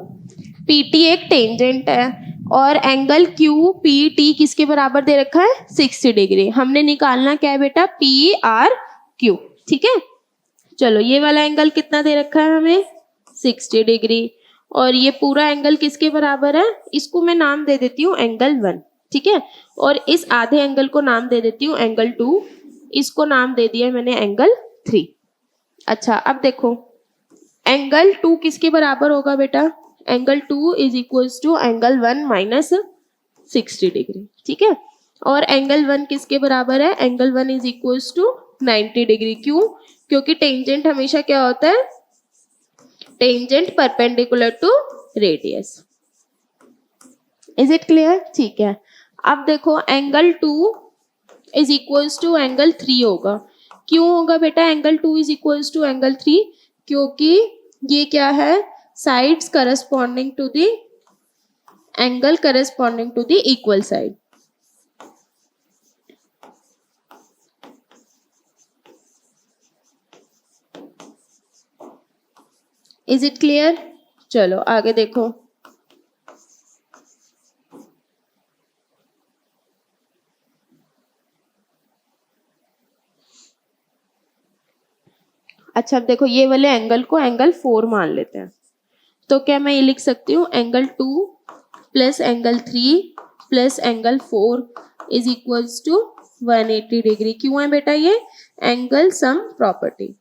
पी टी एक टेंजेंट है और एंगल क्यू पी टी किसके बराबर दे रखा है, 60 डिग्री। हमने निकालना क्या है बेटा, पी आर क्यू, ठीक है। चलो ये वाला एंगल कितना दे रखा है हमें, 60 डिग्री, और ये पूरा एंगल किसके बराबर है, इसको मैं नाम दे देती हूँ एंगल 1, ठीक है, और इस आधे एंगल को नाम दे देती हूँ एंगल 2, इसको नाम दे दिया मैंने एंगल 3। अच्छा अब देखो एंगल 2 किसके बराबर होगा बेटा, angle 2 is equals to angle 1 minus 60 degree, ठीक है, और एंगल 1 किसके बराबर है, angle 1 is equals to 90 degree. क्यों, क्योंकि टेंजेंट हमेशा क्या होता है, tangent perpendicular to radius. Is it clear? ठीक है, अब देखो angle 2 is equals to angle 3 होगा। क्यों होगा बेटा angle 2 is equals to angle 3, क्योंकि ये क्या है, sides corresponding to the angle corresponding to the equal side. Is it clear? चलो आगे देखो, अच्छा अब देखो ये वाले एंगल को एंगल 4 मान लेते हैं, तो क्या मैं ये लिख सकती हूँ angle 2 plus angle 3 plus angle 4 is equals to 180 degree. क्यों है बेटा ये, angle sum property.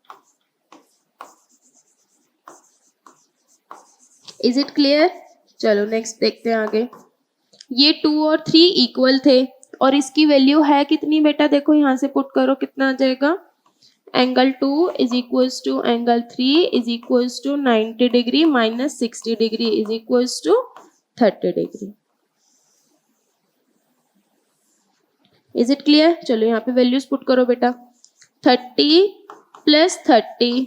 Is it clear? चलो नेक्स्ट देखते हैं आगे, ये 2 और 3 इक्वल थे और इसकी वैल्यू है कितनी बेटा, देखो यहाँ से पुट करो कितना आ जाएगा, angle 2 is equals to angle 3 is equals to 90 degree minus 60 degree is equals to 30 degree. Is it clear? चलो यहाँ पे वैल्यूज पुट करो बेटा. 30 plus 30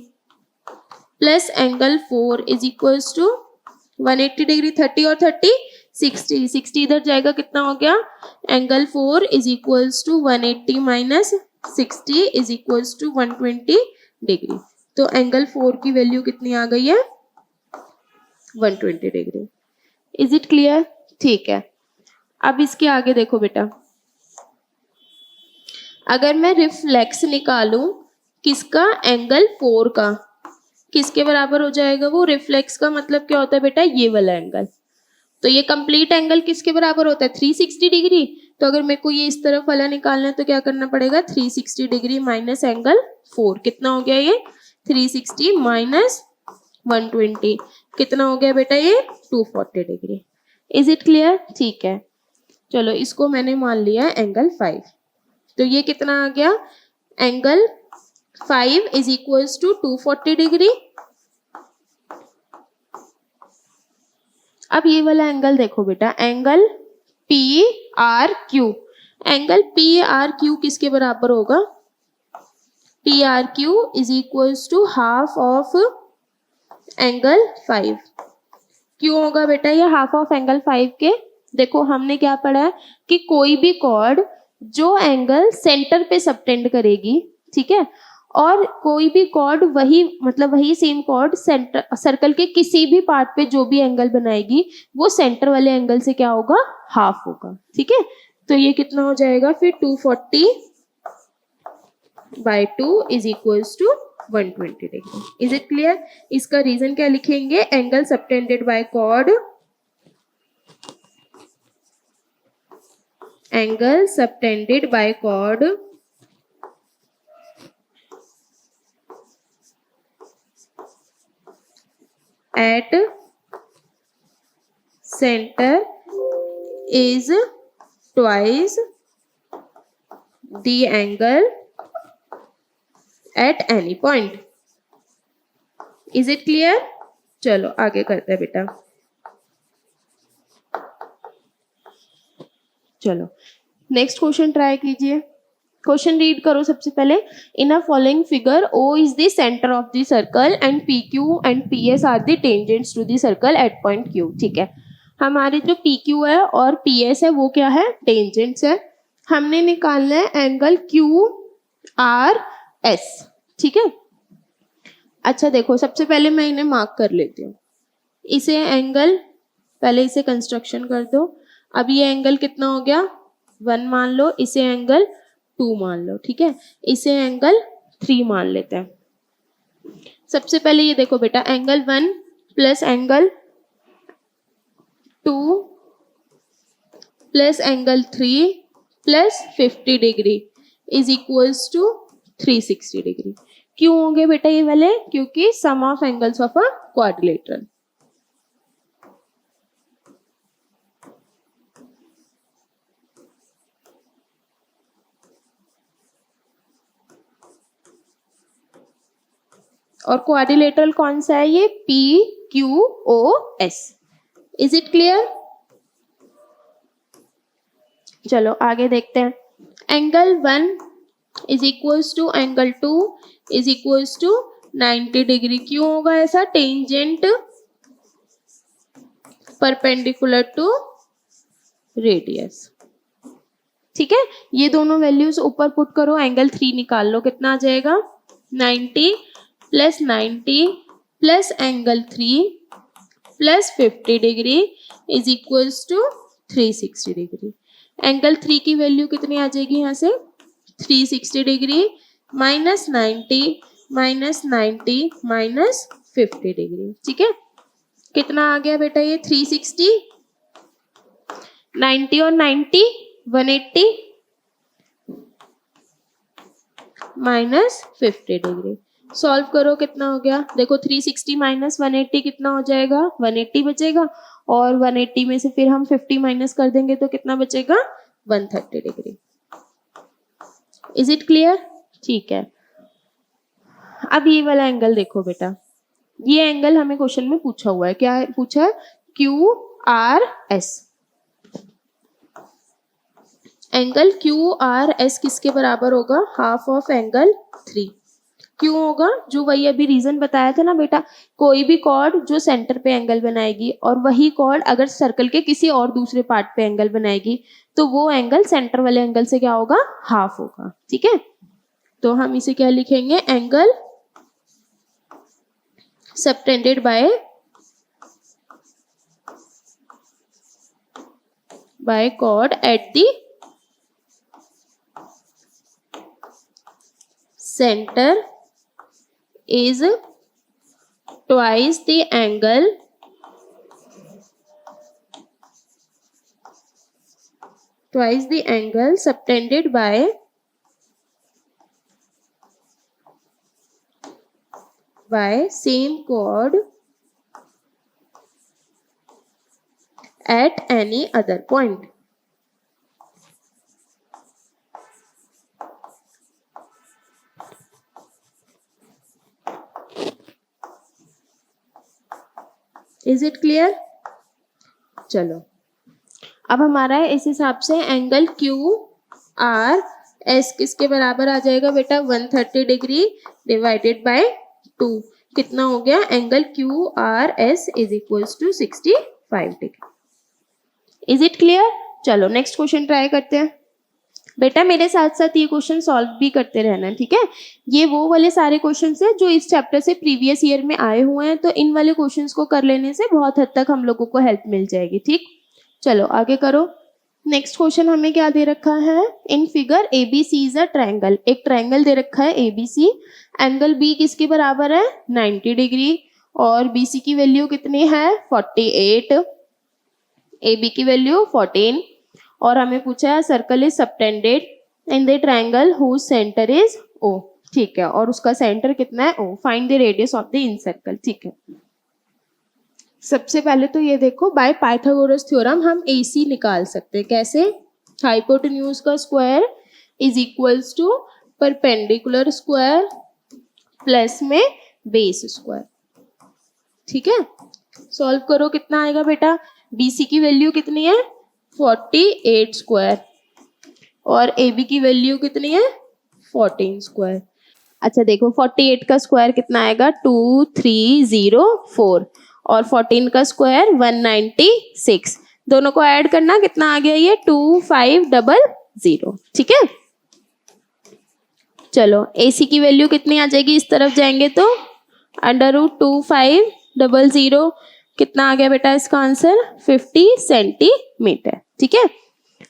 plus angle 4 is equals to 180 degree. 30 और 30 60. 60 इधर जाएगा, कितना हो गया? Angle 4 is equals to 180 minus 60 is equals to 120 degree. तो एंगल 4 की वैल्यू कितनी आ गई है? 120 डिग्री. Is it clear? ठीक है. अब इसके आगे देखो बेटा, अगर मैं रिफ्लेक्स निकालूं किसका? एंगल 4 का, किसके बराबर हो जाएगा वो? रिफ्लेक्स का मतलब क्या होता है बेटा? ये वाला एंगल. तो ये कंप्लीट एंगल किसके बराबर होता है? 360 डिग्री. तो अगर मेरे को ये इस तरफ वाला निकालना है तो क्या करना पड़ेगा? 360 डिग्री माइनस एंगल 4. कितना हो गया ये? 360 माइनस 120. कितना हो गया बेटा ये? 240 डिग्री. Is it clear? ठीक है. चलो इसको मैंने मान लिया एंगल 5. तो ये कितना आ गया? Angle 5 is equals to 240 degree. अब ये वाला एंगल देखो बेटा, angle P R Q. Angle P R Q किसके बराबर होगा? P R Q is equals to half of angle 5. क्यों होगा बेटा ये हाफ ऑफ एंगल 5 के? देखो हमने क्या पढ़ा है कि कोई भी कॉर्ड जो एंगल सेंटर पे सबटेंड करेगी, ठीक है, और कोई भी कॉर्ड वही मतलब वही सेम कॉर्ड सेंटर सर्कल के किसी भी पार्ट पे जो भी एंगल बनाएगी वो सेंटर वाले एंगल से क्या होगा? हाफ होगा. ठीक है. तो ये कितना हो जाएगा फिर? 240/2 is equals to 120 degree. Is it clear? इसका रीजन क्या लिखेंगे? Angle subtended by chord, angle subtended by chord at center is twice the angle at any point. Is it clear? चलो आगे करते हैं बेटा. चलो नेक्स्ट क्वेश्चन ट्राई कीजिए. क्वेश्चन रीड करो सबसे पहले. In a following figure O is the centre of the circle and PQ and PS are the tangents to the circle at point Q. ठीक है. हमारे जो PQ है और PS है वो क्या है? टेंजेंट्स है. हमने निकालना है एंगल QRS. ठीक है. अच्छा देखो सबसे पहले मैं इन्हें मार्क कर लेती हूँ. इसे एंगल, पहले इसे कंस्ट्रक्शन कर दो. अब ये एंगल कितना हो गया? 1 मान लो. इसे एंगल 2 मान लो. ठीक है. इसे एंगल 3 मान लेते हैं. सबसे पहले ये देखो बेटा, angle 1 plus angle 2 plus angle 3 plus 50 degree is equals to 360 degree. क्यों होंगे बेटा ये वाले? क्योंकि sum of angles of a quadrilateral. और क्वाड्रिलेटरल कौन सा है? ये PQOS. Is it clear? चलो आगे देखते हैं. Angle 1 is equals to angle 2 is equals to 90 degree. क्यों होगा ऐसा? Tangent perpendicular to radius. ठीक है. ये दोनों वैल्यूज ऊपर पुट करो. एंगल 3 निकाल लो. कितना आ जाएगा? 90 plus 90 plus angle 3 plus 50 degree is equals to 360 degree. Angle 3 की वैल्यू कितनी आ जाएगी यहाँ से? 360 degree minus 90 minus 90 minus 50 degree. ठीक है. कितना आ गया बेटा ये? 360, 90 और 90 180 माइनस 50 डिग्री. सॉल्व करो. कितना हो गया? देखो 360 माइनस 180 कितना हो जाएगा? 180 बचेगा. और 180 में से फिर हम 50 माइनस कर देंगे तो कितना बचेगा? 130 डिग्री. Is it clear? ठीक है. अब ये वाला एंगल देखो बेटा. ये एंगल हमें क्वेश्चन में पूछा हुआ है. क्या पूछा है? QRS. Angle Q R S किसके बराबर होगा, हाफ ऑफ एंगल 3। क्यों होगा, जो वही अभी रीजन बताया था ना बेटा, कोई भी कॉर्ड जो सेंटर पे एंगल बनाएगी और वही कॉर्ड अगर सर्कल के किसी और दूसरे पार्ट पे एंगल बनाएगी तो वो एंगल सेंटर वाले एंगल से क्या होगा, हाफ होगा। ठीक है, तो हम इसे क्या लिखेंगे, angle subtended by chord at the centre is twice the angle subtended by same chord at any other point. Is it clear? चलो अब हमारा है इस हिसाब से एंगल क्यू आर एस किसके बराबर आ जाएगा बेटा, 130 डिग्री डिवाइडेड बाय 2 कितना हो गया, angle Q R S is equals to 65 degree. Is it clear? चलो नेक्स्ट क्वेश्चन ट्राई करते हैं। बेटा मेरे साथ साथ ये क्वेश्चन सॉल्व भी करते रहना, ठीक है। ये वो वाले सारे क्वेश्चन है जो इस चैप्टर से प्रीवियस ईयर में आए हुए हैं, तो इन वाले क्वेश्चंस को कर लेने से बहुत हद तक हम लोगों को हेल्प मिल जाएगी। ठीक, चलो आगे करो। नेक्स्ट क्वेश्चन हमें क्या दे रखा है, in figure ABC is a triangle. एक ट्रायंगल दे रखा है ABC, एंगल B किसके बराबर है, 90 डिग्री, और BC की वैल्यू कितनी है, 48, AB की वैल्यू 14, और हमें पूछा है circle is subtended in the triangle whose centre is O। ठीक है, और उसका सेंटर कितना है, O। Find the radius of the incircle. ठीक है, सबसे पहले तो ये देखो, बाय पाइथागोरस थ्योरम हम AC निकाल सकते हैं। कैसे, हाइपोटेन्यूज का square is equals to perpendicular square plus में बेस स्क्वायर। ठीक है, सॉल्व करो, कितना आएगा बेटा, BC की वैल्यू कितनी है, 48 स्क्वायर, और AB की वैल्यू कितनी है, 14 स्क्वायर। अच्छा देखो, 48 का स्क्वायर कितना आएगा, 2304, और 14 का स्क्वायर 196। दोनों को ऐड करना, कितना आ गया ये, 2500। ठीक है, चलो AC की वैल्यू कितनी आ जाएगी, इस तरफ जाएंगे तो √2500, कितना आ गया बेटा इसका आंसर, 50 सेंटीमीटर। ठीक है,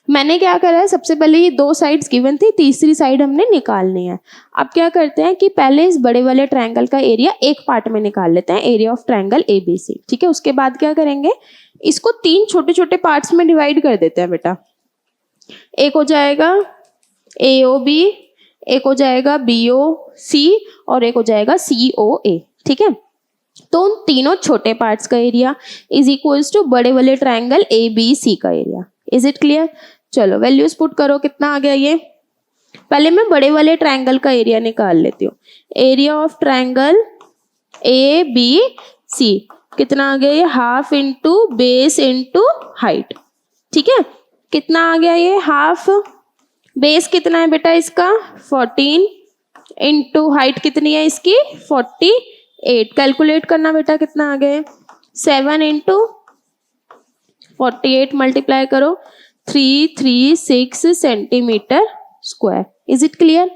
मैंने क्या करा है, सबसे पहले ये दो साइड्स गिवन थी, तीसरी साइड हमने निकालनी है। अब क्या करते हैं कि पहले इस बड़े वाले ट्रायंगल का एरिया एक पार्ट में निकाल लेते हैं, एरिया ऑफ ट्रायंगल ABC। ठीक है, उसके बाद क्या करेंगे, इसको 3 छोटे छोटे पार्ट्स में डिवाइड कर देते हैं बेटा। एक हो जाएगा AOB, एक हो जाएगा BOC, और एक हो जाएगा COA। ठीक है, तो उन तीनों छोटे पार्ट्स का एरिया इज इक्वल्स टू बड़े वाले ट्रायंगल ABC का एरिया। Is it clear? चलो वैल्यूज पुट करो, कितना आ गया ये, पहले मैं बड़े वाले ट्रायंगल का एरिया निकाल लेती हूँ। एरिया ऑफ ट्रायंगल ABC कितना आ गया ये, half into base into height. ठीक है, कितना आ गया ये, हाफ, बेस कितना है बेटा इसका 14, इंटू हाइट कितनी है इसकी 48। कैलकुलेट करना बेटा, कितना आ गया, 7 इंटू 48 मल्टीप्लाई करो, 336 centimetre square. Is it clear?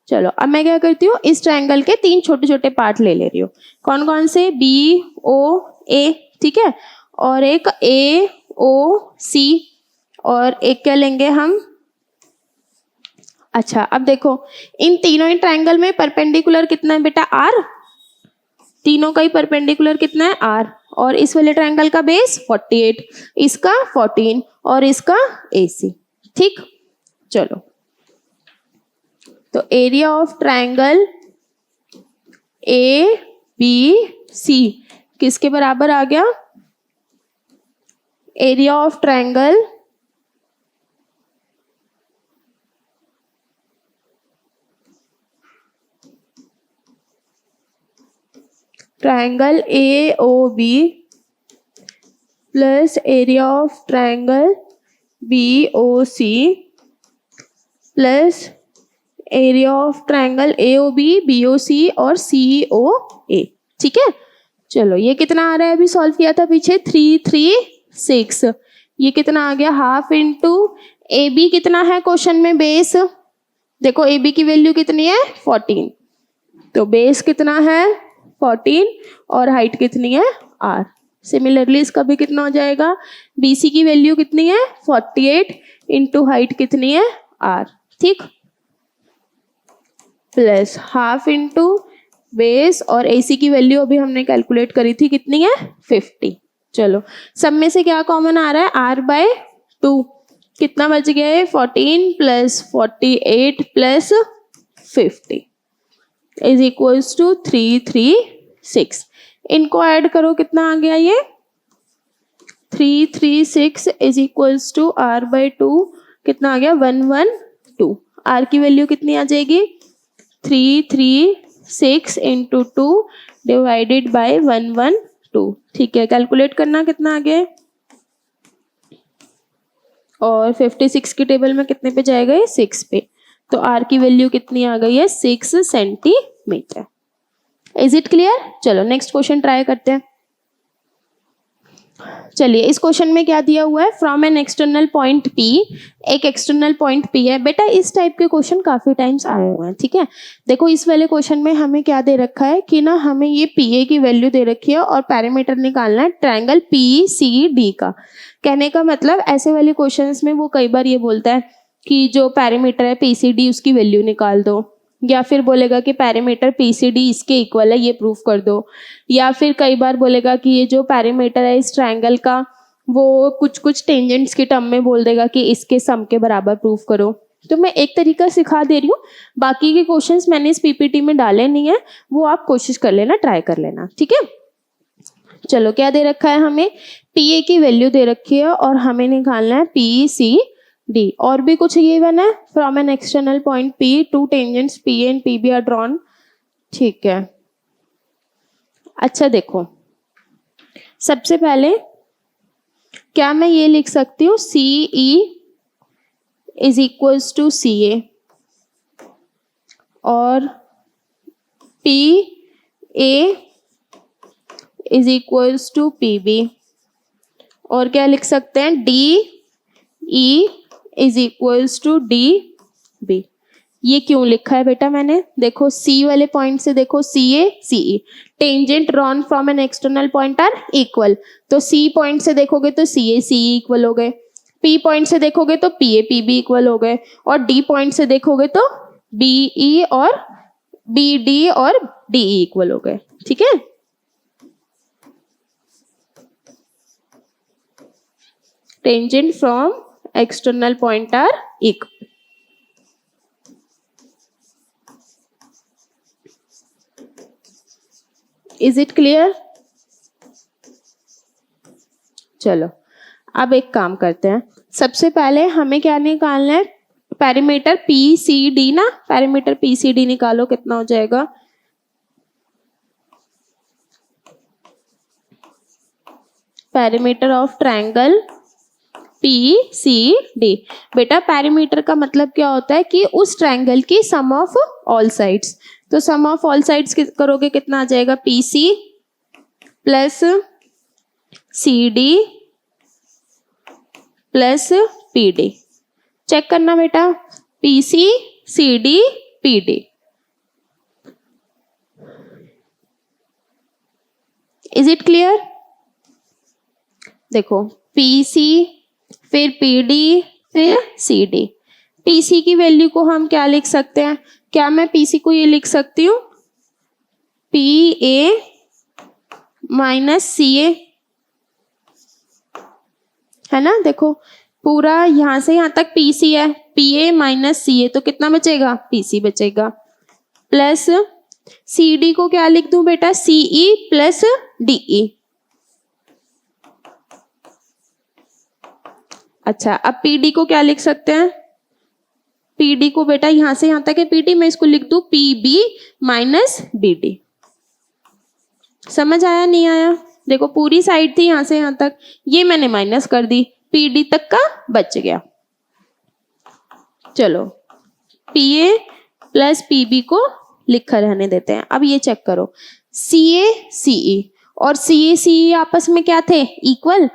चलो अब मैं क्या करती हूँ, इस ट्रायंगल के 3 छोटे छोटे पार्ट ले रही हूँ। कौन कौन से, BOA, ठीक है, और एक AOC, और एक क्या लेंगे हम, अच्छा अब देखो इन तीनों ही ट्रायंगल में परपेंडिकुलर कितना है बेटा, R। तीनों का ही परपेंडिकुलर कितना है, R, और इस वाले ट्रायंगल का बेस 48, इसका 14, और इसका AC। ठीक, चलो तो एरिया ऑफ ट्रायंगल ABC किसके बराबर आ गया, area of triangle AOB plus area of triangle BOC plus area of triangle AOB, BOC और COA। ठीक है, चलो ये कितना आ रहा है, अभी सॉल्व किया था पीछे 3 3 6, ये कितना आ गया हाफ इंटू AB कितना है क्वेश्चन में बेस, देखो AB की वैल्यू कितनी है 14, तो बेस कितना है 14 और हाइट कितनी है R। सिमिलरली इसका भी कितना हो जाएगा, BC की वैल्यू कितनी है 48 इंटू हाइट कितनी है R, ठीक, प्लस हाफ इंटू बेस और AC की वैल्यू अभी हमने कैलकुलेट करी थी कितनी है 50। चलो सब में से क्या कॉमन आ रहा है, R/2 कितना बच गया है 14 plus 48 plus 50 is equals to 336। इनको ऐड करो कितना आ गया ये 336 इज इक्वल्स टू R/2 कितना आ गया 112। R की वैल्यू कितनी आ जाएगी 336 इंटू 2 डिवाइडेड बाय 112। ठीक है, कैलकुलेट करना कितना आ गया, और 56 की टेबल में कितने पे जाएगा ये 6 पे, तो R की वैल्यू कितनी आ गई है 6 सेंटीमीटर। Is it clear. चलो नेक्स्ट क्वेश्चन ट्राई करते हैं। चलिए इस क्वेश्चन में क्या दिया हुआ है, from an external point P, एक एक्सटर्नल पॉइंट P है। बेटा इस टाइप के क्वेश्चन काफी टाइम्स आए हुए हैं, ठीक है। देखो इस वाले क्वेश्चन में हमें क्या दे रखा है कि ना हमें ये PA की वैल्यू दे रखी है और पैरामीटर निकालना है ट्रायंगल PCD का। कहने का मतलब ऐसे वाले क्वेश्चंस में वो कई बार ये बोलता है कि जो पैरामीटर है PCD उसकी वैल्यू निकाल दो, या फिर बोलेगा कि पैरामीटर PCD इसके इक्वल है ये प्रूफ कर दो, या फिर कई बार बोलेगा कि ये जो पैरामीटर है इस ट्रायंगल का वो कुछ कुछ टेंजेंट्स के टर्म में बोल देगा कि इसके सम के बराबर प्रूफ करो। तो मैं एक तरीका सिखा दे रही हूँ, बाकी के क्वेश्चंस मैंने इस PPT में डाले नहीं है, वो आप कोशिश कर लेना, ट्राई कर लेना, ठीक है। चलो क्या दे रखा है, हमें PA की वैल्यू दे रखी है और हमें निकालना है PCD। और भी कुछ गिवन है, from an external point P two tangents PA and PB are drawn. ठीक है, अच्छा देखो सबसे पहले क्या मैं ये लिख सकती हूँ CE is equals to CA और PA is equals to PB, और क्या लिख सकते हैं DE is equals to DB। ये क्यों लिखा है बेटा मैंने, देखो C वाले पॉइंट से देखो CA CE, tangent drawn from an external point are equal, तो C पॉइंट से देखोगे तो CA CE इक्वल हो गए, P पॉइंट से देखोगे तो PA PB इक्वल हो गए, और D पॉइंट से देखोगे तो BE और BD और DE इक्वल हो गए, ठीक है। Tangent from external point are equal. Is it clear. चलो अब एक काम करते हैं, सबसे पहले हमें क्या निकालना है, पैरामीटर PCD ना, पैरामीटर PCD निकालो कितना हो जाएगा, पैरामीटर ऑफ ट्रायंगल PCD। बेटा पैरामीटर का मतलब क्या होता है कि उस ट्रायंगल की सम ऑफ ऑल साइड्स, तो सम ऑफ ऑल साइड्स करोगे कितना आ जाएगा PC plus CD plus PD। Check करना बेटा PC CD PD। Is it clear. देखो PC फिर PD फिर CD। PC की वैल्यू को हम क्या लिख सकते हैं, क्या मैं PC को ये लिख सकती हूँ PA माइनस CA, है ना। देखो पूरा यहाँ से यहाँ तक PC है, PA माइनस CA, तो कितना बचेगा PC बचेगा, प्लस CD को क्या लिख दूं बेटा CE प्लस DE। अच्छा अब PD को क्या लिख सकते हैं, PD को बेटा यहां से यहां तक है PD, मैं इसको लिख दूं PB माइनस BD। समझ आया नहीं आया, देखो पूरी साइड थी यहां से यहां तक, ये मैंने माइनस कर दी, PD तक का बच गया। चलो P A plus P B को लिखा रहने देते हैं। अब ये चेक करो, सी ए सी ई और सी ए सी ई आपस में क्या थे, इक्वल।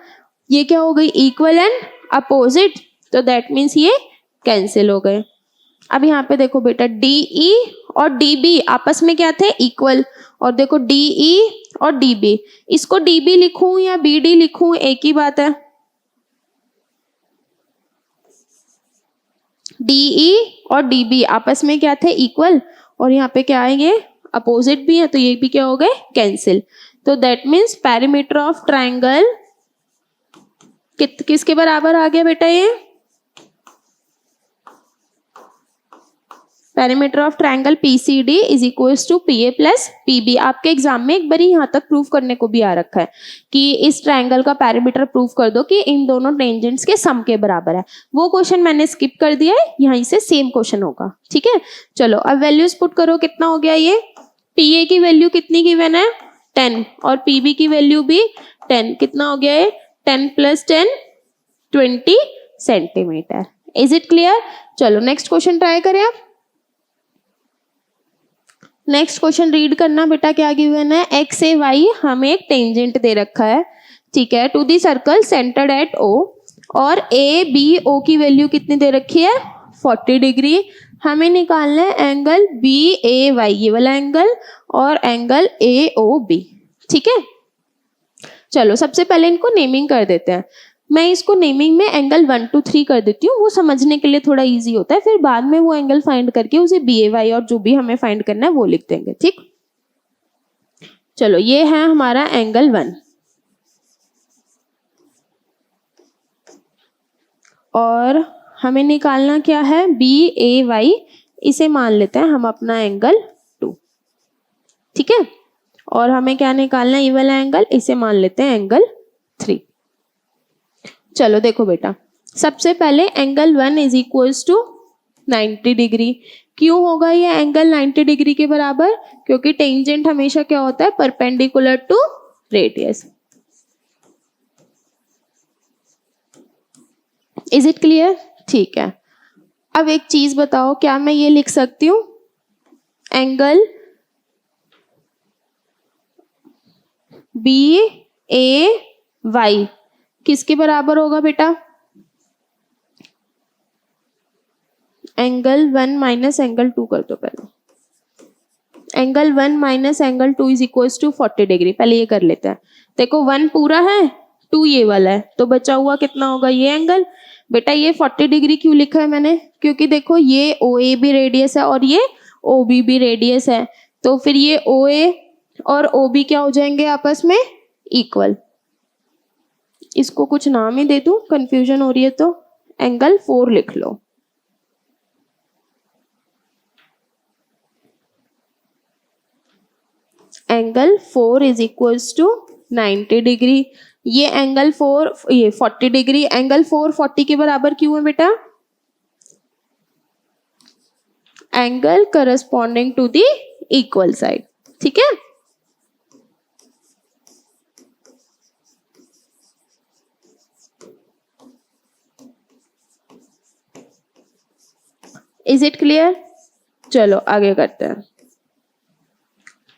ये क्या हो गई, इक्वल एंड अपोजिट, तो दैट मीन्स ये कैंसिल हो गए। अब यहाँ पे देखो बेटा, डी ई और डी बी आपस में क्या थे, इक्वल। और देखो डी ई और डी बी, इसको डी बी लिखूं या बी डी लिखूं, एक ही बात है। डी ई और डी बी आपस में क्या थे, इक्वल, और यहाँ पे क्या है, ये अपोजिट भी है, तो ये भी क्या हो गए, कैंसिल। तो that means perimeter of triangle किसके बराबर आ गया बेटा, ये perimeter of triangle PCD is equals to PA plus PB। आपके एग्जाम में एक बार यहाँ तक प्रूव करने को भी आ रखा है कि इस ट्राइंगल का पेरीमीटर प्रूव कर दो कि इन दोनों टेंजेंट्स के सम के बराबर है। वो क्वेश्चन मैंने स्किप कर दिया है, यहीं से सेम क्वेश्चन होगा, ठीक है। चलो अब वैल्यूज पुट करो, कितना हो गया, ये PA की वैल्यू कितनी गिवन है, 10, और PB की वैल्यू भी 10, कितना हो गया है, 10 + 10 20 सेंटीमीटर। Is it clear? चलो नेक्स्ट क्वेश्चन ट्राई करें आप। नेक्स्ट क्वेश्चन रीड करना बेटा, क्या गिवन है, एक्स ए वाई हमें एक टेंजेंट दे रखा है, ठीक है, to the circle centred at O, और ए बी ओ की वैल्यू कितनी दे रखी है, 40 डिग्री। हमें निकालना है एंगल बी ए वाई, ये वाला एंगल, और एंगल ए ओ बी, ठीक है। चलो सबसे पहले इनको नेमिंग कर देते हैं। मैं इसको नेमिंग में एंगल 1 2 3 कर देती हूँ, वो समझने के लिए थोड़ा इजी होता है, फिर बाद में वो एंगल फाइंड करके उसे बी ए वाई और जो भी हमें फाइंड करना है वो लिख देंगे, ठीक। चलो ये है हमारा एंगल 1, और हमें निकालना क्या है, बी ए वाई, इसे मान लेते हैं हम अपना एंगल 2, ठीक है। और हमें क्या निकालना है, ये वाला एंगल, इसे मान लेते हैं एंगल 3। चलो देखो बेटा, सबसे पहले angle 1 is equals to 90 degree. क्यों होगा ये एंगल 90 डिग्री के बराबर, क्योंकि टेंजेंट हमेशा क्या होता है, perpendicular to radius. Is it clear? ठीक है। अब एक चीज बताओ, क्या मैं ये लिख सकती हूँ, एंगल बी ए वाई किसके बराबर होगा बेटा, एंगल 1 माइनस एंगल 2 कर दो पहले। Angle 1 minus angle 2 is equals to 40 degree. पहले ये कर लेते हैं। देखो 1 पूरा है, 2 ये वाला है, तो बचा हुआ कितना होगा, ये एंगल। बेटा ये 40 डिग्री क्यों लिखा है मैंने, क्योंकि देखो ये OA भी रेडियस है और ये OB भी रेडियस है, तो फिर ये OA और OB क्या हो जाएंगे आपस में, इक्वल। इसको कुछ नाम ही दे दूं, कंफ्यूजन हो रही है तो एंगल 4 लिख लो। Angle 4 is equals to 90 degree. ये एंगल 4, ये 40 डिग्री, एंगल 4 40 के बराबर क्यों है बेटा, angle corresponding to the equal side, ठीक है। Is it clear? चलो आगे करते हैं।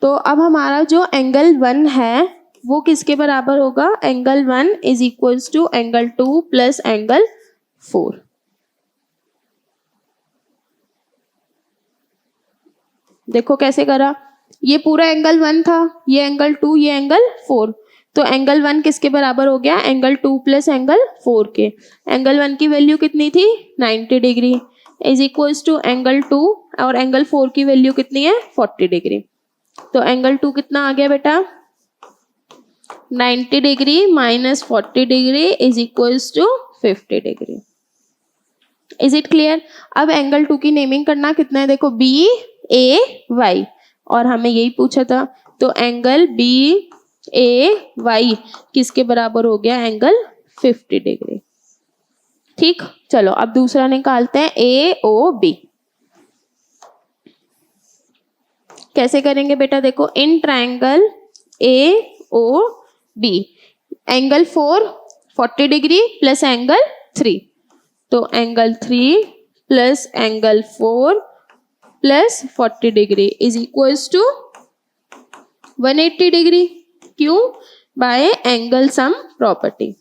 तो अब हमारा जो एंगल 1 है वो किसके बराबर होगा, angle 1 is equals to angle 2 plus angle 4। देखो कैसे करा, ये पूरा एंगल 1 था, ये एंगल 2, ये एंगल 4, तो एंगल 1 किसके बराबर हो गया, एंगल 2 प्लस एंगल 4 के। एंगल 1 की वैल्यू कितनी थी, 90 degree, is equals to angle 2, और एंगल 4 की वैल्यू कितनी है, 40 डिग्री। तो एंगल 2 कितना आ गया बेटा, 90 degree minus 40 degree is equals to 50 degree. Is it clear? अब एंगल 2 की नेमिंग करना, कितना है, देखो बी ए वाई, और हमें यही पूछा था, तो एंगल बी ए वाई किसके बराबर हो गया, एंगल 50 डिग्री, ठीक। चलो अब दूसरा निकालते हैं, ए ओ बी। कैसे करेंगे बेटा, देखो in triangle A O B, angle 4 40 degree plus angle 3, तो angle 3 plus angle 4 plus 40 degree is equals to 180 degree. क्यों? By angle sum property.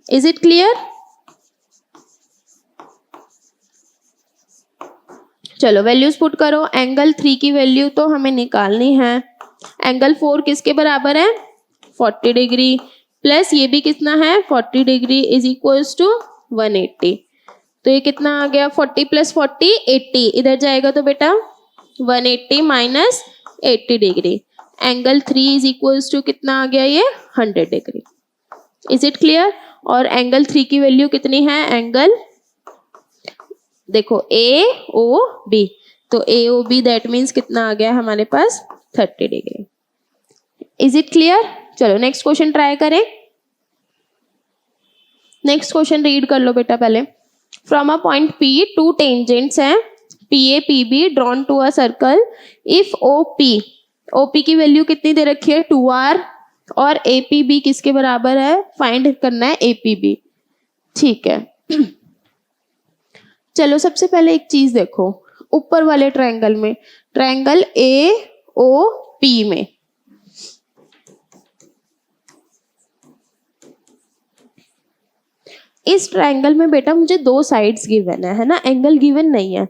Is it clear? चलो वैल्यूज पुट करो. एंगल 3 की वैल्यू तो हमें निकालनी है. एंगल 4 किसके बराबर है? 40 डिग्री प्लस ये भी कितना है? 40 डिग्री इज इक्वल्स टू 180. तो ये कितना आ गया? 40 प्लस 40 80. इधर जाएगा तो बेटा 180 minus 80 degree. Angle 3 is equals to कितना आ गया? ये 100 डिग्री. Is it clear? और एंगल 3 की वैल्यू कितनी है? एंगल देखो ए ओ बी, तो A O B that means कितना आ गया हमारे पास? 30 डिग्री. Is it clear? चलो नेक्स्ट क्वेश्चन ट्राई करें. नेक्स्ट क्वेश्चन रीड कर लो बेटा पहले. From a point P two tangents हैं P A P B drawn to a circle. If O P की वैल्यू कितनी दे रखी है? 2r. और ए पी बी किसके बराबर है? फाइंड करना है ए पी बी. ठीक है. चलो सबसे पहले एक चीज देखो. ऊपर वाले ट्रायंगल में, ट्रायंगल ए ओ पी में, इस ट्रायंगल में बेटा मुझे 2 साइड्स गिवन है ना, एंगल गिवन नहीं है.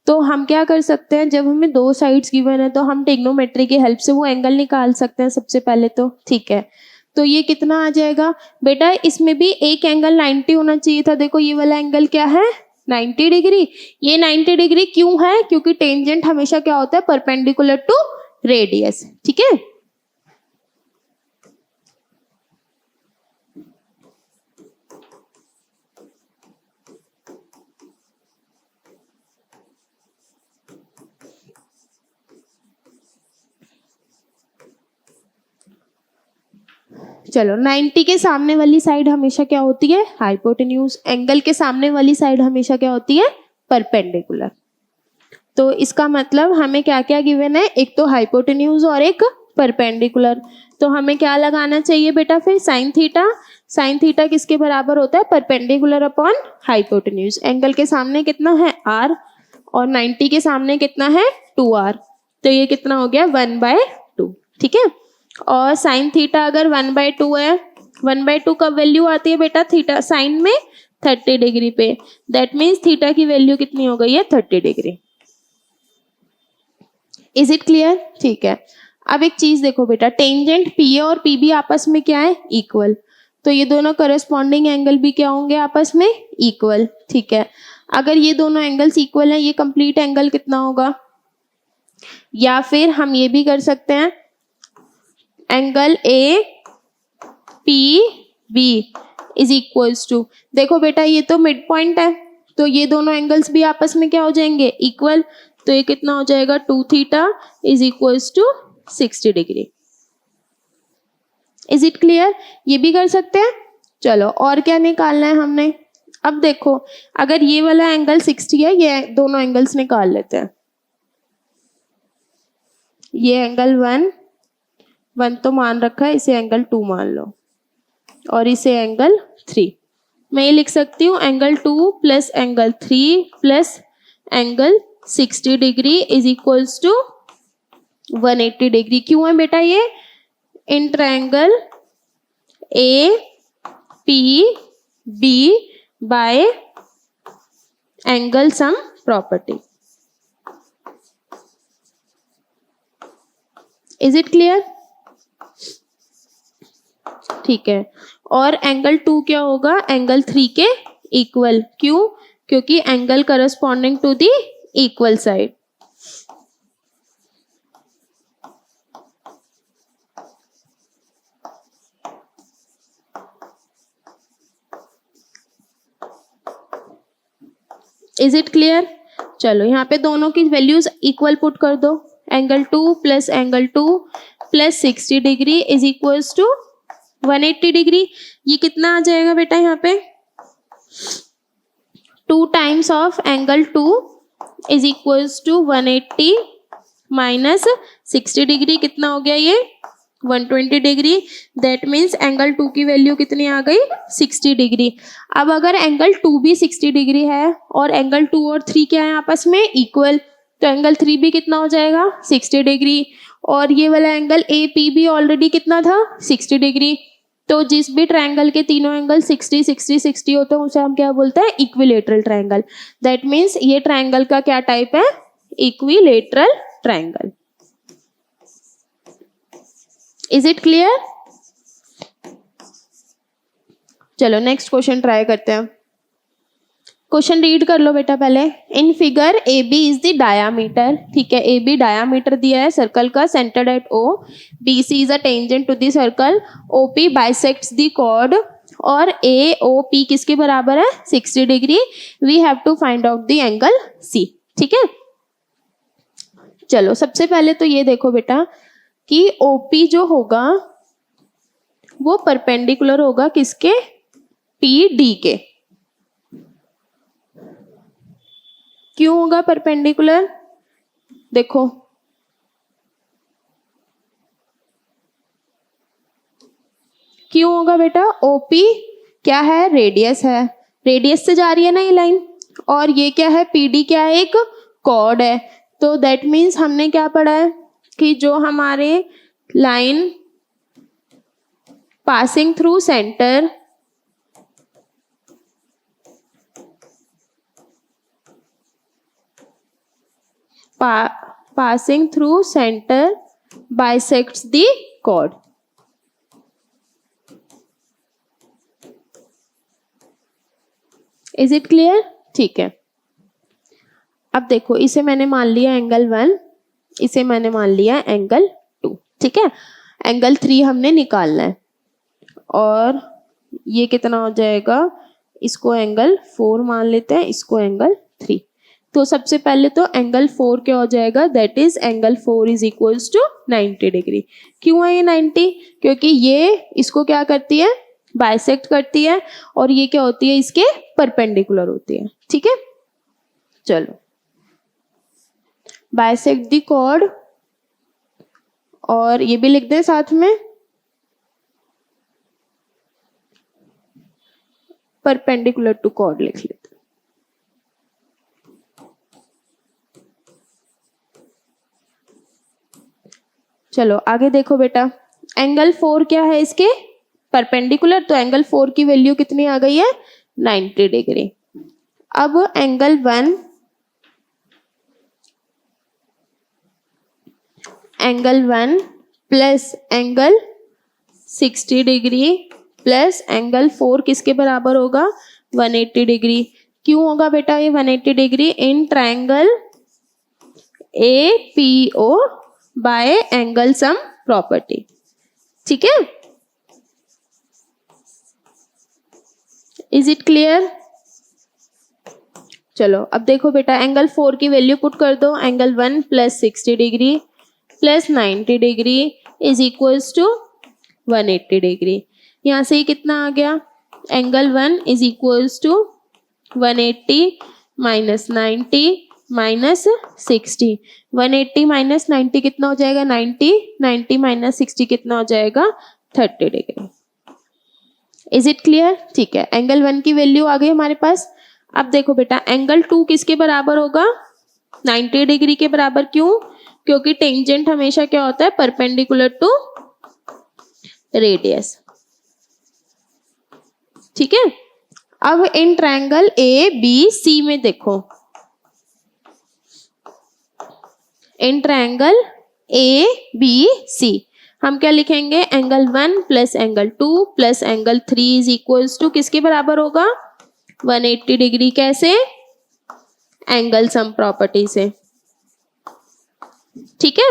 तो हम क्या कर सकते हैं? जब हमें 2 साइड्स गिवन है तो हम ट्रिग्नोमेट्री की हेल्प से वो एंगल निकाल सकते हैं सबसे पहले तो. ठीक है. तो ये कितना आ जाएगा बेटा? इसमें भी एक एंगल 90 होना चाहिए था. देखो ये वाला एंगल क्या है? 90 डिग्री. ये 90 डिग्री क्यों है? क्योंकि टेंजेंट हमेशा क्या होता है? Perpendicular to radius. ठीक है. चलो 90 के सामने वाली साइड हमेशा क्या होती है? हाइपोटेन्यूज. एंगल के सामने वाली साइड हमेशा क्या होती है? परपेंडिकुलर. तो इसका मतलब हमें क्या क्या गिवन है? एक तो हाइपोटेन्यूज और एक परपेंडिकुलर. तो हमें क्या लगाना चाहिए बेटा फिर? Sine theta. साइन थीटा किसके बराबर होता है? Perpendicular upon hypotenuse. एंगल के सामने कितना है? r. और 90 के सामने कितना है? 2r. तो ये कितना हो गया? 1/2. ठीक है. और साइन थीटा अगर 1/2 है, 1/2 कब वैल्यू आती है बेटा? थीटा साइन में 30 डिग्री पे. दैट मीन्स थीटा की वैल्यू कितनी हो गई है? 30 डिग्री. Is it clear? ठीक है. अब एक चीज देखो बेटा, टेंजेंट पी ए और पी बी आपस में क्या है? इक्वल. तो ये दोनों करस्पॉन्डिंग एंगल भी क्या होंगे? आपस में इक्वल. ठीक है. अगर ये दोनों एंगल्स इक्वल है, ये कंप्लीट एंगल कितना होगा? या फिर हम ये भी कर सकते हैं, angle A P B is equals to, देखो बेटा ये तो मिड पॉइंट है, तो ये दोनों एंगल्स भी आपस में क्या हो जाएंगे? इक्वल. तो ये कितना हो जाएगा? 2 theta is equals to 60 degree. Is it clear? ये भी कर सकते हैं. चलो और क्या निकालना है हमने? अब देखो अगर ये वाला एंगल 60 है, ये दोनों एंगल्स निकाल लेते हैं. ये एंगल 1 तो मान रखा है, इसे एंगल 2 मान लो, और इसे एंगल 3. मैं ये लिख सकती हूँ angle 2 plus angle 3 plus angle 60 degree is equals to 180 degree. क्यों है बेटा? ये in triangle A P B by angle sum property. Is it clear? ठीक है. और एंगल 2 क्या होगा? एंगल 3 के इक्वल. क्यों? क्योंकि angle corresponding to the equal side. Is it clear? चलो यहाँ पे दोनों की वैल्यूज इक्वल पुट कर दो. Angle 2 plus angle 2 plus 60 degree is equals to 180 degree. ये कितना आ जाएगा बेटा? यहाँ पे 2 times of angle 2 is equals to 180 minus 60 degree. कितना हो गया ये? 120 डिग्री, दैट मीन्स एंगल 2 की वैल्यू कितनी आ गई 60 डिग्री। अब अगर एंगल 2 भी 60 डिग्री है और एंगल 2 और 3 क्या है आपस में इक्वल, तो एंगल 3 भी कितना हो जाएगा 60 डिग्री, और ये वाला एंगल ए पी भी ऑलरेडी कितना था 60 डिग्री। तो जिस भी ट्रायंगल के तीनों एंगल 60 60 60 होते हैं उसे हम क्या बोलते हैं इक्विलेटरल ट्रायंगल। दैट मीन्स ये ट्रायंगल का क्या टाइप है equilateral triangle. Is it clear? चलो नेक्स्ट क्वेश्चन ट्राई करते हैं। क्वेश्चन रीड कर लो बेटा पहले। In figure A B is the diameter, ठीक है, ए बी डायामीटर दिया है सर्कल का, centered at O, B C is a tangent to the circle, O P bisects the chord, और ए ओ पी किसके बराबर है 60 degree. We have to find out the angle C, ठीक है। चलो सबसे पहले तो ये देखो बेटा कि ओपी जो होगा वो परपेंडिकुलर होगा किसके पी डी के। क्यों होगा परपेंडिकुलर, देखो क्यों होगा बेटा, ओपी क्या है रेडियस है, रेडियस से जा रही है ना ये लाइन, और ये क्या है पीडी क्या है एक कॉर्ड है। तो दैट मीन्स हमने क्या पढ़ा है कि जो हमारे line passing through centre passing through center bisects the chord। Is it clear? ठीक है। अब देखो इसे मैंने मान लिया एंगल 1, इसे मैंने मान लिया एंगल 2, ठीक है। एंगल 3 हमने निकालना है, और ये कितना हो जाएगा, इसको एंगल 4 मान लेते हैं, इसको एंगल 3। तो सबसे पहले तो एंगल 4 क्या हो जाएगा, that is angle 4 is equals to 90 degree. क्यों है ये 90? क्योंकि ये इसको क्या करती है बाइसेक्ट करती है, और ये क्या होती है इसके परपेंडिकुलर होती है, ठीक है। चलो बाइसेक्ट द कॉर्ड, और ये भी लिख दें साथ में परपेंडिकुलर टू कॉर्ड लिख लेते। चलो आगे देखो बेटा, एंगल 4 क्या है इसके परपेंडिकुलर, तो एंगल 4 की वैल्यू कितनी आ गई है 90 डिग्री। अब angle 1 plus angle 60 degree plus angle 4 किसके बराबर होगा 180 डिग्री। क्यों होगा बेटा ये 180 degree, in triangle A P O by angle sum property, ठीक है। Is it clear? चलो अब देखो बेटा एंगल 4 की वैल्यू पुट कर दो, angle 1 plus 60 degree plus 90 degree is equals to 180 degree. यहाँ से ही कितना आ गया, angle 1 is equals to 180 minus 90 minus 60, 180 minus 90 कितना हो जाएगा 90, 90 माइनस 60 कितना हो जाएगा 30 डिग्री। Is it clear? ठीक है, एंगल 1 की वैल्यू आ गई हमारे पास। अब देखो बेटा एंगल 2 किसके बराबर होगा 90 डिग्री के बराबर। क्यों? क्योंकि टेंजेंट हमेशा क्या होता है परपेंडिकुलर टू रेडियस, ठीक है। अब इन ट्रायंगल ए बी सी में देखो, इन ट्रायंगल ए बी सी हम क्या लिखेंगे, angle 1 plus angle 2 plus angle 3 is equals to किसके बराबर होगा 180 डिग्री। कैसे? एंगल सम प्रॉपर्टी से, ठीक है।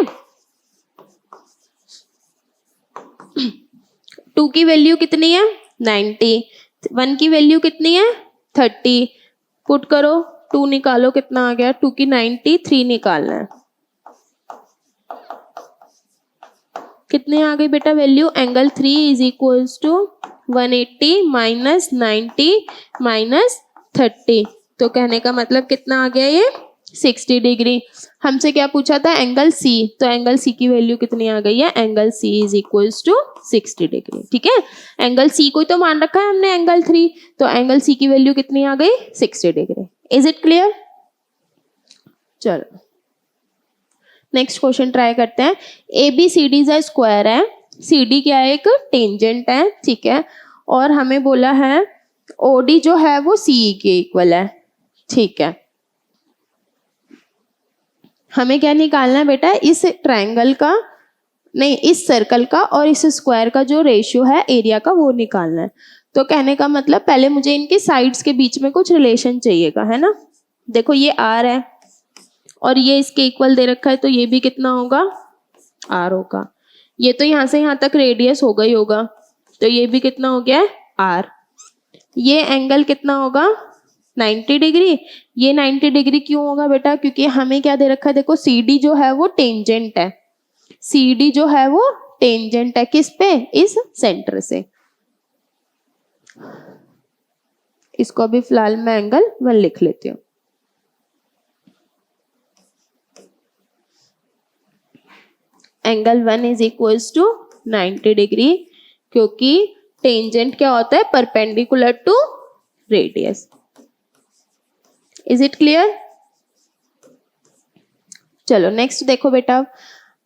2 की वैल्यू कितनी है 90, 1 की वैल्यू कितनी है 30, पुट करो 2 निकालो कितना आ गया, 2 की 90, 3 निकालना है, कितने आ गई बेटा value, angle 3 is equals to 180 minus 90 minus 30, तो कहने का मतलब कितना आ गया ये 60 डिग्री। हमसे क्या पूछा था, एंगल सी, तो एंगल सी की वैल्यू कितनी आ गई है, angle C is equals to 60 degree. ठीक है, एंगल सी को तो मान रखा है हमने एंगल 3, तो एंगल सी की वैल्यू कितनी आ गई, 60 डिग्री। Is it clear? चलो नेक्स्ट क्वेश्चन ट्राई करते हैं। ए बी सी डी का स्क्वायर है, सी डी क्या है, एक टेंजेंट है, ठीक है, और हमें बोला है ओ डी जो है वो सी के इक्वल है, ठीक है। हमें क्या निकालना है बेटा, इस ट्रायंगल का, नहीं इस सर्कल का और इस स्क्वायर का जो रेशियो है एरिया का वो निकालना है। तो कहने का मतलब पहले मुझे इनकी साइड्स के बीच में कुछ रिलेशन चाहिएगा, है ना। देखो ये आर है और ये इसके इक्वल दे रखा है, तो ये भी कितना होगा, आर होगा। ये तो यहाँ से यहाँ तक रेडियस होगा ही होगा, तो ये भी कितना हो गया है, आर। ये एंगल कितना होगा, 90 डिग्री। ये 90 डिग्री क्यों होगा बेटा, क्योंकि हमें क्या दे रखा है, देखो सी डी जो है वो टेंजेंट है, सी डी जो है वो टेंजेंट है किस पे, इस सेंटर से। इसको अभी फिलहाल मैं एंगल 1 लिख लेती हूँ। Angle 1 is equals to 90 degree, क्योंकि टेंजेंट क्या होता है, perpendicular to radius. Is it clear? चलो नेक्स्ट देखो बेटा।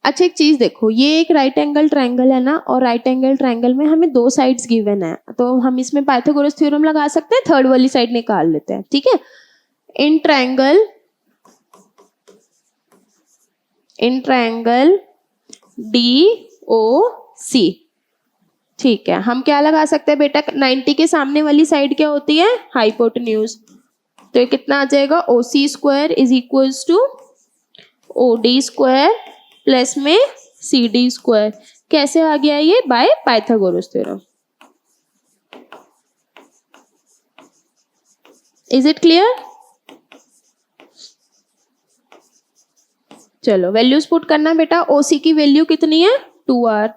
अच्छा एक चीज देखो, ये एक राइट एंगल ट्रायंगल है ना, और राइट एंगल ट्रायंगल में हमें 2 साइड्स गिवन है, तो हम इसमें पाइथागोरस थ्योरम लगा सकते हैं, थर्ड वाली साइड निकाल लेते हैं, ठीक है। इन ट्रायंगल DOC, ठीक है, हम क्या लगा सकते हैं बेटा, 90 के सामने वाली साइड क्या होती है, हाइपोटेन्यूज। तो ये कितना आ जाएगा, OC square is equals to OD square plus में CD स्क्वायर। कैसे आ गया ये, by Pythagoras theorem. Is it clear? चलो वैल्यूज पुट करना बेटा। OC की वैल्यू कितनी है, 2R,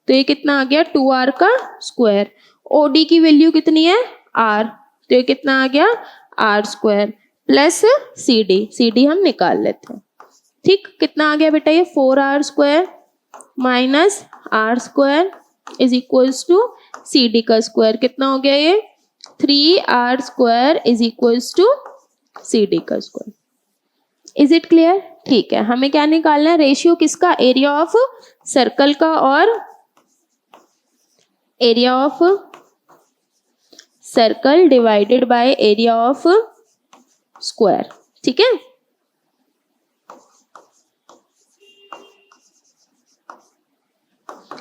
तो ये कितना आ गया, 2R का स्क्वायर। OD की वैल्यू कितनी है, R, तो ये कितना आ गया, R स्क्वायर प्लस CD हम निकाल लेते हैं, ठीक। कितना आ गया बेटा, ये 4R square minus R square is equals to CD का स्क्वायर, कितना हो गया ये, 3R square is equals to CD का स्क्वायर। Is it clear? ठीक है, हमें क्या निकालना है, रेशियो किसका, एरिया ऑफ सर्कल का और area of circle divided by area of square, ठीक है।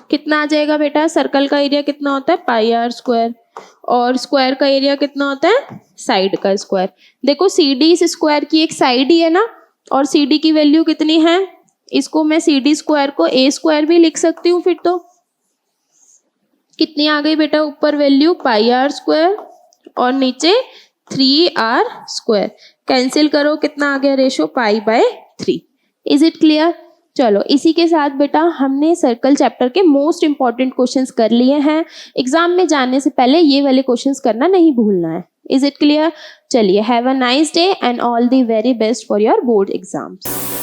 कितना आ जाएगा बेटा, सर्कल का एरिया कितना होता है, पाई आर स्क्वायर, और स्क्वायर का एरिया कितना होता है, साइड का स्क्वायर। देखो CD इस स्क्वायर की एक साइड ही है ना, और CD की वैल्यू कितनी है, इसको मैं CD स्क्वायर को A स्क्वायर भी लिख सकती हूँ। फिर तो कितनी आ गई बेटा, ऊपर वैल्यू पाई आर स्क्वायर और नीचे 3R स्क्वायर। कैंसिल करो, कितना आ गया ratio, pi by 3। Is it clear? चलो इसी के साथ बेटा हमने सर्कल चैप्टर के मोस्ट इंपॉर्टेंट क्वेश्चंस कर लिए हैं। एग्जाम में जाने से पहले ये वाले क्वेश्चंस करना नहीं भूलना है। Is it clear? चलिए, have a nice day and all the very best for your board exams.